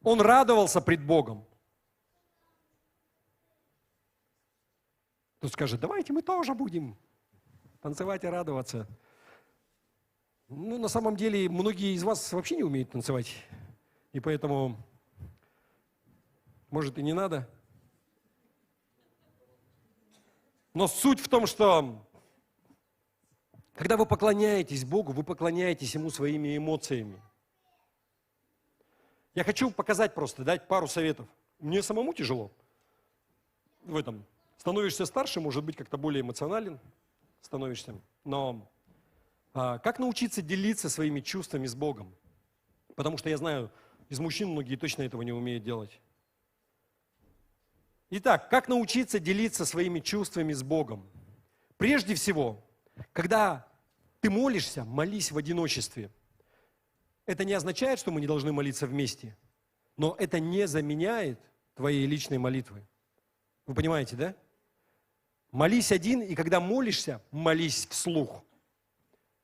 Он радовался пред Богом. Кто скажет: давайте мы тоже будем танцевать и радоваться. Ну, на самом деле, многие из вас вообще не умеют танцевать. И поэтому, может, и не надо. Но суть в том, что когда вы поклоняетесь Богу, вы поклоняетесь Ему своими эмоциями. Я хочу показать просто, дать пару советов. Мне самому тяжело в этом. Становишься старше, может быть, как-то более эмоционален становишься. Но как научиться делиться своими чувствами с Богом? Потому что я знаю, из мужчин многие точно этого не умеют делать. Итак, как научиться делиться своими чувствами с Богом? Прежде всего, когда ты молишься, молись в одиночестве. Это не означает, что мы не должны молиться вместе, но это не заменяет твоей личной молитвы. Вы понимаете, да? Молись один, и когда молишься, молись вслух.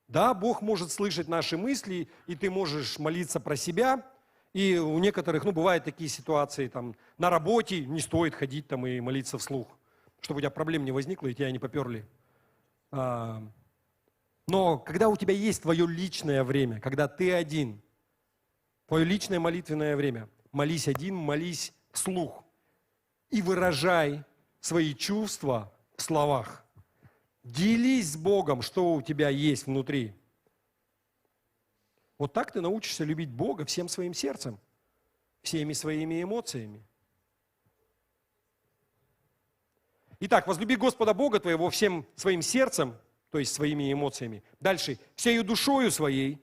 Да, Бог может слышать наши мысли, и ты можешь молиться про себя. И у некоторых, бывают такие ситуации, там, на работе не стоит ходить там и молиться вслух, чтобы у тебя проблем не возникло и тебя не поперли. Но когда у тебя есть твое личное время, когда ты один, твое личное молитвенное время, молись один, молись вслух и выражай свои чувства в словах. Делись с Богом, что у тебя есть внутри. Вот так ты научишься любить Бога всем своим сердцем, всеми своими эмоциями. Итак, возлюби Господа Бога твоего всем своим сердцем, то есть своими эмоциями. Дальше, всею душою своей.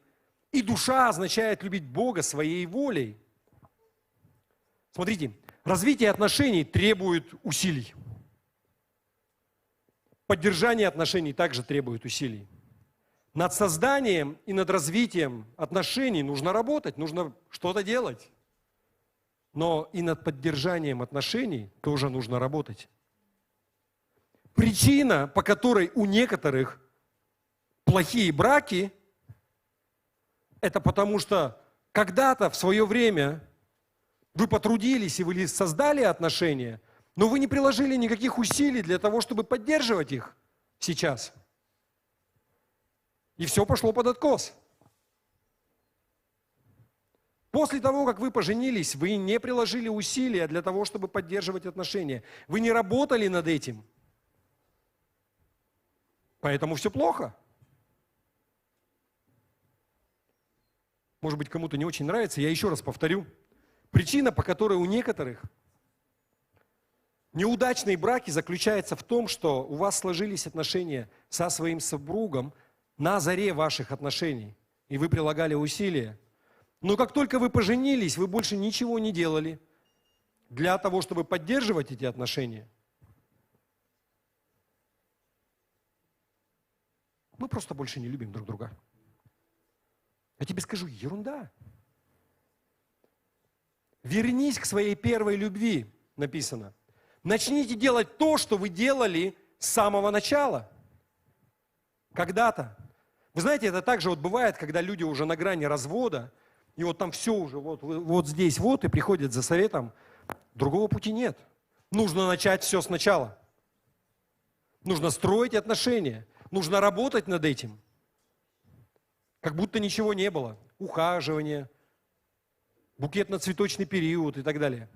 И душа означает любить Бога своей волей. Смотрите, развитие отношений требует усилий. Поддержание отношений также требует усилий. Над созданием и над развитием отношений нужно работать, нужно что-то делать. Но и над поддержанием отношений тоже нужно работать. Причина, по которой у некоторых плохие браки, это потому что когда-то в свое время вы потрудились и вы создали отношения, но вы не приложили никаких усилий для того, чтобы поддерживать их сейчас. И все пошло под откос. После того, как вы поженились, вы не приложили усилия для того, чтобы поддерживать отношения. Вы не работали над этим. Поэтому все плохо. Может быть, кому-то не очень нравится, я еще раз повторю. Причина, по которой у некоторых Неудачные браки заключаются в том, что у вас сложились отношения со своим супругом на заре ваших отношений, и вы прилагали усилия. Но как только вы поженились, вы больше ничего не делали для того, чтобы поддерживать эти отношения. Мы просто больше не любим друг друга. Я тебе скажу, ерунда. Вернись к своей первой любви, написано. Начните делать то, что вы делали с самого начала. Когда-то. Вы знаете, это также вот бывает, когда люди уже на грани развода, и вот там все уже вот здесь вот, и приходят за советом. Другого пути нет. Нужно начать все сначала. Нужно строить отношения. Нужно работать над этим. Как будто ничего не было. Ухаживание, букетно-цветочный период и так далее.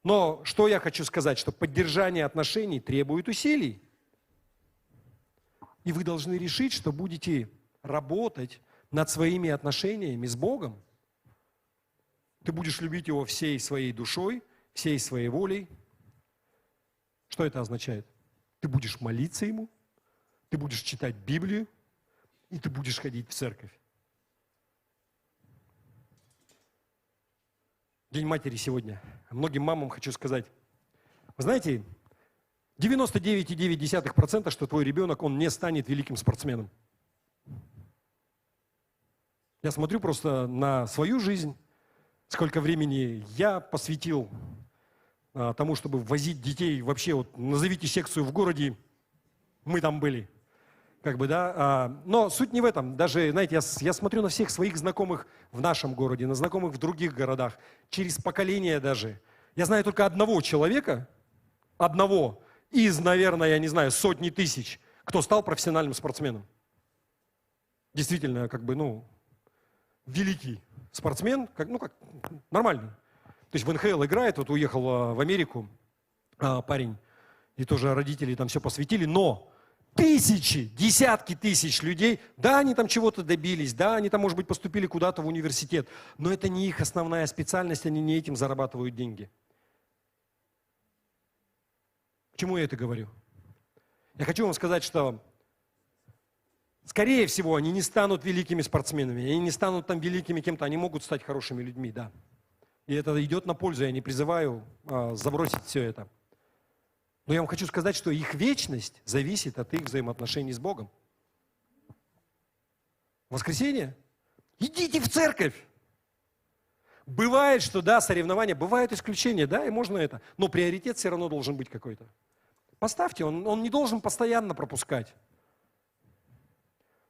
Но что я хочу сказать, что поддержание отношений требует усилий. И вы должны решить, что будете работать над своими отношениями с Богом. Ты будешь любить Его всей своей душой, всей своей волей. Что это означает? Ты будешь молиться Ему, ты будешь читать Библию, и ты будешь ходить в церковь. День матери сегодня. Многим мамам хочу сказать. Вы знаете, 99,9%, что твой ребенок, он не станет великим спортсменом. Я смотрю просто на свою жизнь, сколько времени я посвятил тому, чтобы возить детей. Вообще, вот назовите секцию в городе, мы там были. Как бы, да? Но суть не в этом. Даже, знаете, я смотрю на всех своих знакомых в нашем городе, на знакомых в других городах, через поколения даже. Я знаю только одного человека, одного из, наверное, я не знаю, сотни тысяч, кто стал профессиональным спортсменом. Действительно, как бы, великий спортсмен, как нормальный. То есть в НХЛ играет, вот уехал в Америку парень, и тоже родители там все посвятили, но тысячи, десятки тысяч людей, да, они там чего-то добились, да, они там, может быть, поступили куда-то в университет, но это не их основная специальность, они не этим зарабатывают деньги. К чему я это говорю? Я хочу вам сказать, что, скорее всего, они не станут великими спортсменами, они не станут там великими кем-то, они могут стать хорошими людьми, да. И это идет на пользу, я не призываю забросить все это. Но я вам хочу сказать, что их вечность зависит от их взаимоотношений с Богом. Воскресенье? Идите в церковь! Бывает, что да, соревнования, бывают исключения, да, и можно это, но приоритет все равно должен быть какой-то. Поставьте, он не должен постоянно пропускать.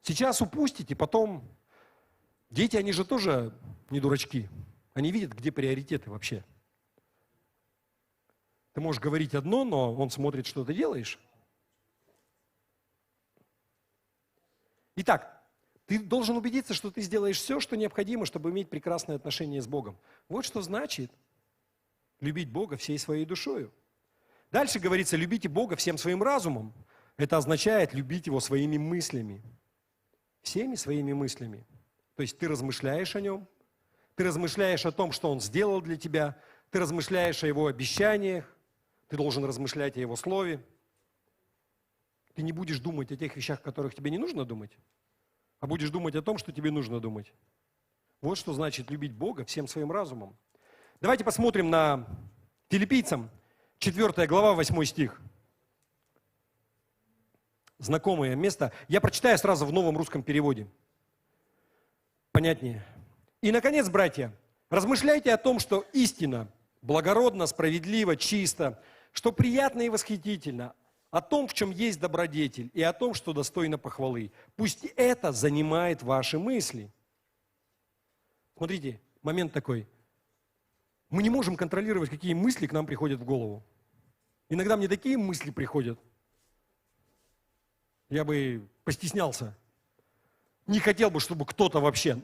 Сейчас упустите, потом дети, они же тоже не дурачки. Они видят, где приоритеты вообще. Ты можешь говорить одно, но он смотрит, что ты делаешь. Итак, ты должен убедиться, что ты сделаешь все, что необходимо, чтобы иметь прекрасные отношения с Богом. Вот что значит любить Бога всей своей душою. Дальше говорится, любите Бога всем своим разумом. Это означает любить Его своими мыслями. Всеми своими мыслями. То есть ты размышляешь о Нем, ты размышляешь о том, что Он сделал для тебя, ты размышляешь о Его обещаниях, ты должен размышлять о Его Слове. Ты не будешь думать о тех вещах, о которых тебе не нужно думать, а будешь думать о том, что тебе нужно думать. Вот что значит любить Бога всем своим разумом. Давайте посмотрим на Филиппийцам, 4 глава, 8 стих. Знакомое место. Я прочитаю сразу в новом русском переводе. Понятнее. И, наконец, братья, размышляйте о том, что истина благородно, справедливо, чисто, что приятно и восхитительно, о том, в чем есть добродетель, и о том, что достойно похвалы. Пусть это занимает ваши мысли. Смотрите, момент такой. Мы не можем контролировать, какие мысли к нам приходят в голову. Иногда мне такие мысли приходят, я бы постеснялся. Не хотел бы, чтобы кто-то вообще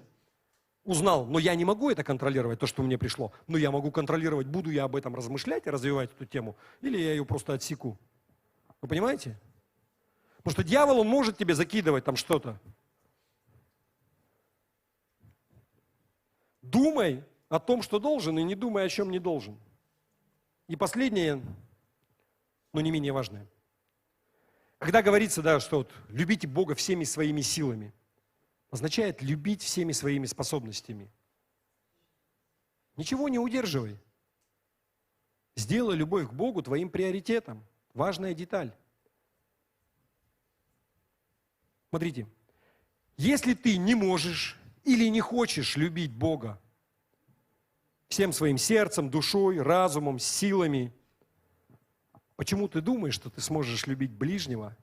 узнал, но я не могу это контролировать, то, что мне пришло. Но я могу контролировать, буду я об этом размышлять и развивать эту тему, или я ее просто отсеку. Вы понимаете? Потому что дьявол, он может тебе закидывать там что-то. Думай о том, что должен, и не думай, о чем не должен. И последнее, но не менее важное. Когда говорится, да, что вот, любите Бога всеми своими силами, означает любить всеми своими способностями. Ничего не удерживай. Сделай любовь к Богу твоим приоритетом. Важная деталь. Смотрите, если ты не можешь или не хочешь любить Бога всем своим сердцем, душой, разумом, силами, почему ты думаешь, что ты сможешь любить ближнего,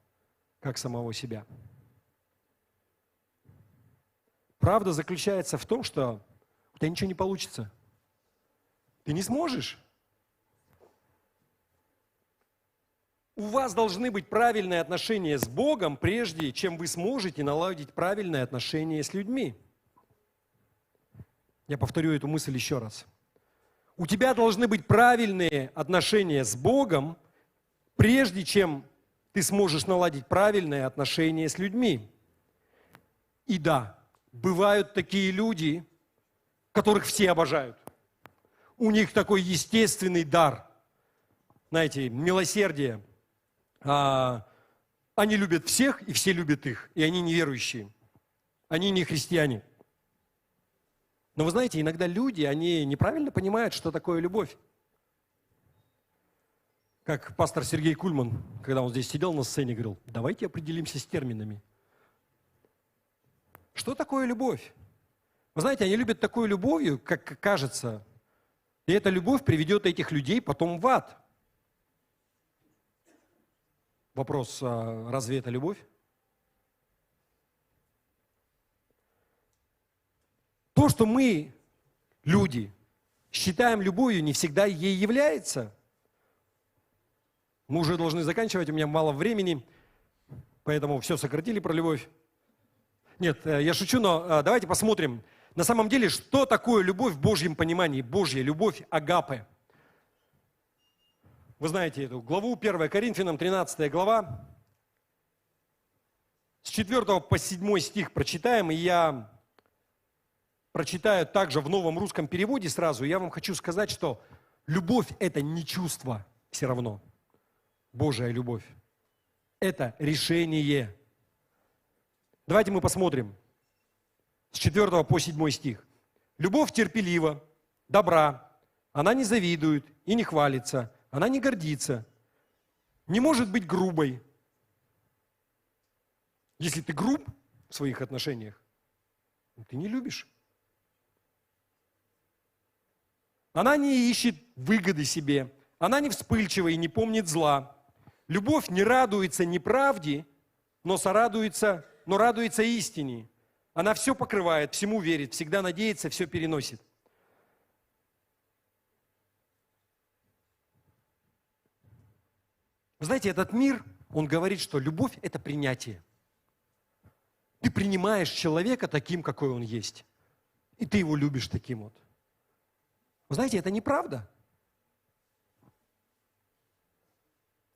как самого себя? Правда заключается в том, что у тебя ничего не получится. Ты не сможешь. У вас должны быть правильные отношения с Богом, прежде чем вы сможете наладить правильные отношения с людьми. Я повторю эту мысль еще раз. У тебя должны быть правильные отношения с Богом, прежде чем ты сможешь наладить правильные отношения с людьми. И да, бывают такие люди, которых все обожают. У них такой естественный дар, знаете, милосердие. Они любят всех, и все любят их, и они неверующие. Они не христиане. Но вы знаете, иногда люди, они неправильно понимают, что такое любовь. Как пастор Сергей Кульман, когда он здесь сидел на сцене, говорил, давайте определимся с терминами. Что такое любовь? Вы знаете, они любят такой любовью, как кажется, и эта любовь приведет этих людей потом в ад. Вопрос, разве это любовь? То, что мы, люди, считаем любовью, не всегда ей является. Мы уже должны заканчивать, у меня мало времени, поэтому все сократили про любовь. Нет, я шучу, но давайте посмотрим. На самом деле, что такое любовь в Божьем понимании? Божья любовь, агапе. Вы знаете эту главу, 1 Коринфянам, 13 глава. С 4 по 7 стих прочитаем, и я прочитаю также в новом русском переводе сразу. Я вам хочу сказать, что любовь – это не чувство все равно. Божья любовь. Это решение. Давайте мы посмотрим. С 4 по 7 стих. Любовь терпелива, добра, она не завидует и не хвалится, она не гордится, не может быть грубой. Если ты груб в своих отношениях, ты не любишь. Она не ищет выгоды себе, она не вспыльчива и не помнит зла. Любовь не радуется неправде, но радуется истине. Она все покрывает, всему верит, всегда надеется, все переносит. Вы знаете, этот мир, он говорит, что любовь – это принятие. Ты принимаешь человека таким, какой он есть. И ты его любишь таким вот. Вы знаете, это неправда.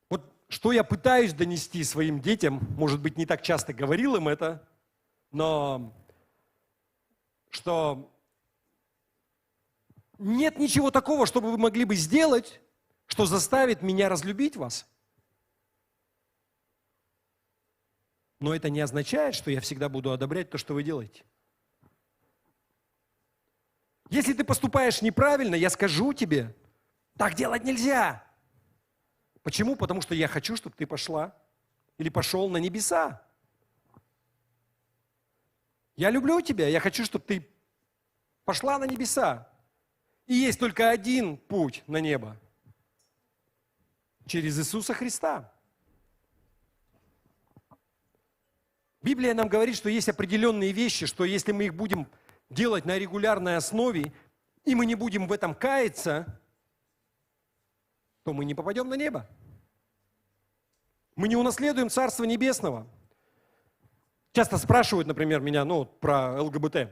Вот что я пытаюсь донести своим детям, может быть, не так часто говорил им это, но что нет ничего такого, что вы могли бы сделать, что заставит меня разлюбить вас. Но это не означает, что я всегда буду одобрять то, что вы делаете. Если ты поступаешь неправильно, я скажу тебе, так делать нельзя. Почему? Потому что я хочу, чтобы ты пошла или пошел на небеса. Я люблю тебя, я хочу, чтобы ты пошла на небеса. И есть только один путь на небо. Через Иисуса Христа. Библия нам говорит, что есть определенные вещи, что если мы их будем делать на регулярной основе, и мы не будем в этом каяться, то мы не попадем на небо. Мы не унаследуем Царство Небесного. Часто спрашивают, например, меня про ЛГБТ.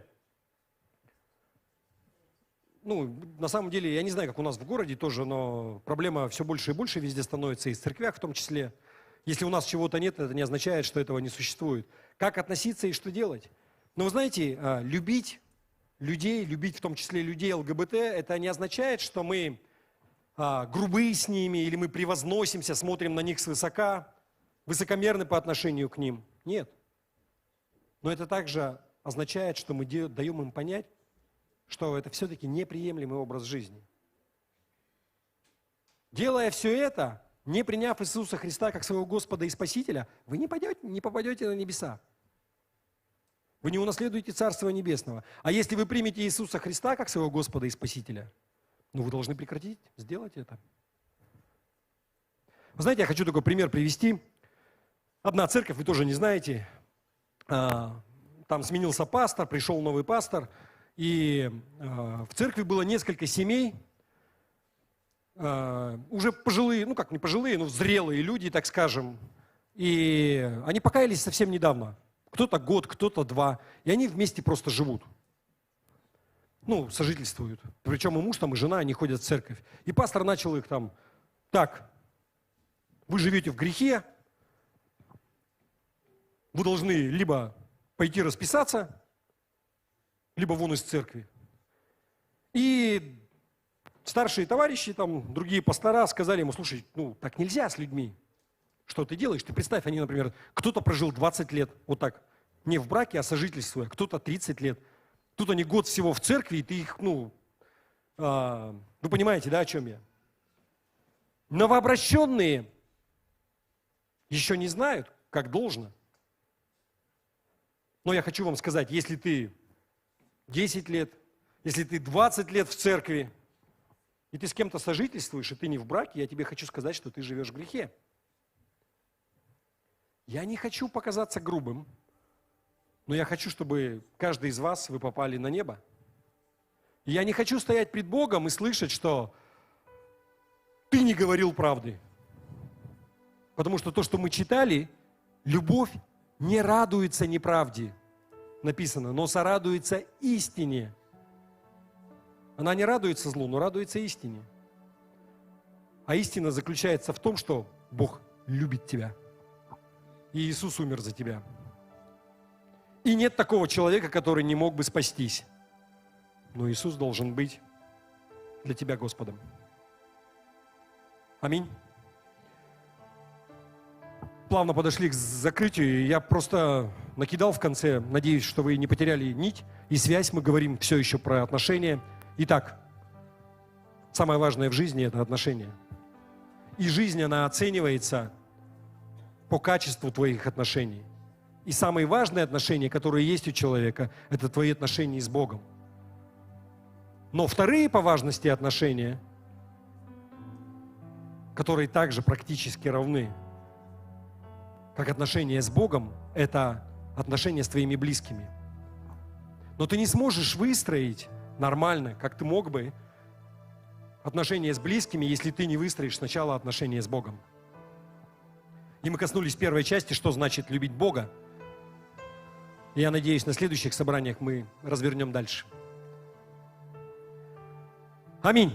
На самом деле, я не знаю, как у нас в городе тоже, но проблема все больше и больше везде становится, и в церквях в том числе. Если у нас чего-то нет, это не означает, что этого не существует. Как относиться и что делать? Но вы знаете, любить людей, любить в том числе людей ЛГБТ, это не означает, что мы грубы с ними, или мы превозносимся, смотрим на них свысока, высокомерны по отношению к ним. Нет. Но это также означает, что мы даем им понять, что это все-таки неприемлемый образ жизни. Делая все это, не приняв Иисуса Христа как своего Господа и Спасителя, вы не попадете на небеса. Вы не унаследуете Царство Небесного. А если вы примете Иисуса Христа как своего Господа и Спасителя, вы должны прекратить сделать это. Вы знаете, я хочу такой пример привести. Одна церковь, вы тоже не знаете, там сменился пастор, пришел новый пастор, и в церкви было несколько семей, уже пожилые, ну как не пожилые, но зрелые люди, так скажем, и они покаялись совсем недавно. Кто-то год, кто-то 2, и они вместе просто живут. Ну, сожительствуют. Причем и муж там, и жена, они ходят в церковь. И пастор начал их там, так, вы живете в грехе, вы должны либо пойти расписаться, либо вон из церкви. И старшие товарищи, там, другие пастора сказали ему, слушай, ну, так нельзя с людьми. Что ты делаешь? Ты представь, они, например, кто-то прожил 20 лет, вот так, не в браке, а сожительствуя, кто-то 30 лет. Тут они год всего в церкви, и ты их, вы понимаете, да, о чем я? Новообращенные еще не знают, как должно. Но я хочу вам сказать, если ты 10 лет, если ты 20 лет в церкви, и ты с кем-то сожительствуешь, и ты не в браке, я тебе хочу сказать, что ты живешь в грехе. Я не хочу показаться грубым, но я хочу, чтобы каждый из вас, вы попали на небо. И я не хочу стоять пред Богом и слышать, что ты не говорил правды. Потому что то, что мы читали, любовь не радуется неправде, написано, но сорадуется истине. Она не радуется злу, но радуется истине. А истина заключается в том, что Бог любит тебя. И Иисус умер за тебя. И нет такого человека, который не мог бы спастись. Но Иисус должен быть для тебя Господом. Аминь. Плавно подошли к закрытию. Я просто накидал в конце. Надеюсь, что вы не потеряли нить и связь. Мы говорим все еще про отношения. Итак, самое важное в жизни – это отношения. И жизнь, она оценивается по качеству твоих отношений. И самые важные отношения, которые есть у человека, это твои отношения с Богом. Но вторые по важности отношения, которые также практически равны, как отношения с Богом, это отношения с твоими близкими. Но ты не сможешь выстроить нормально, как ты мог бы, отношения с близкими, если ты не выстроишь сначала отношения с Богом. И мы коснулись первой части, что значит любить Бога. И я надеюсь, на следующих собраниях мы развернем дальше. Аминь.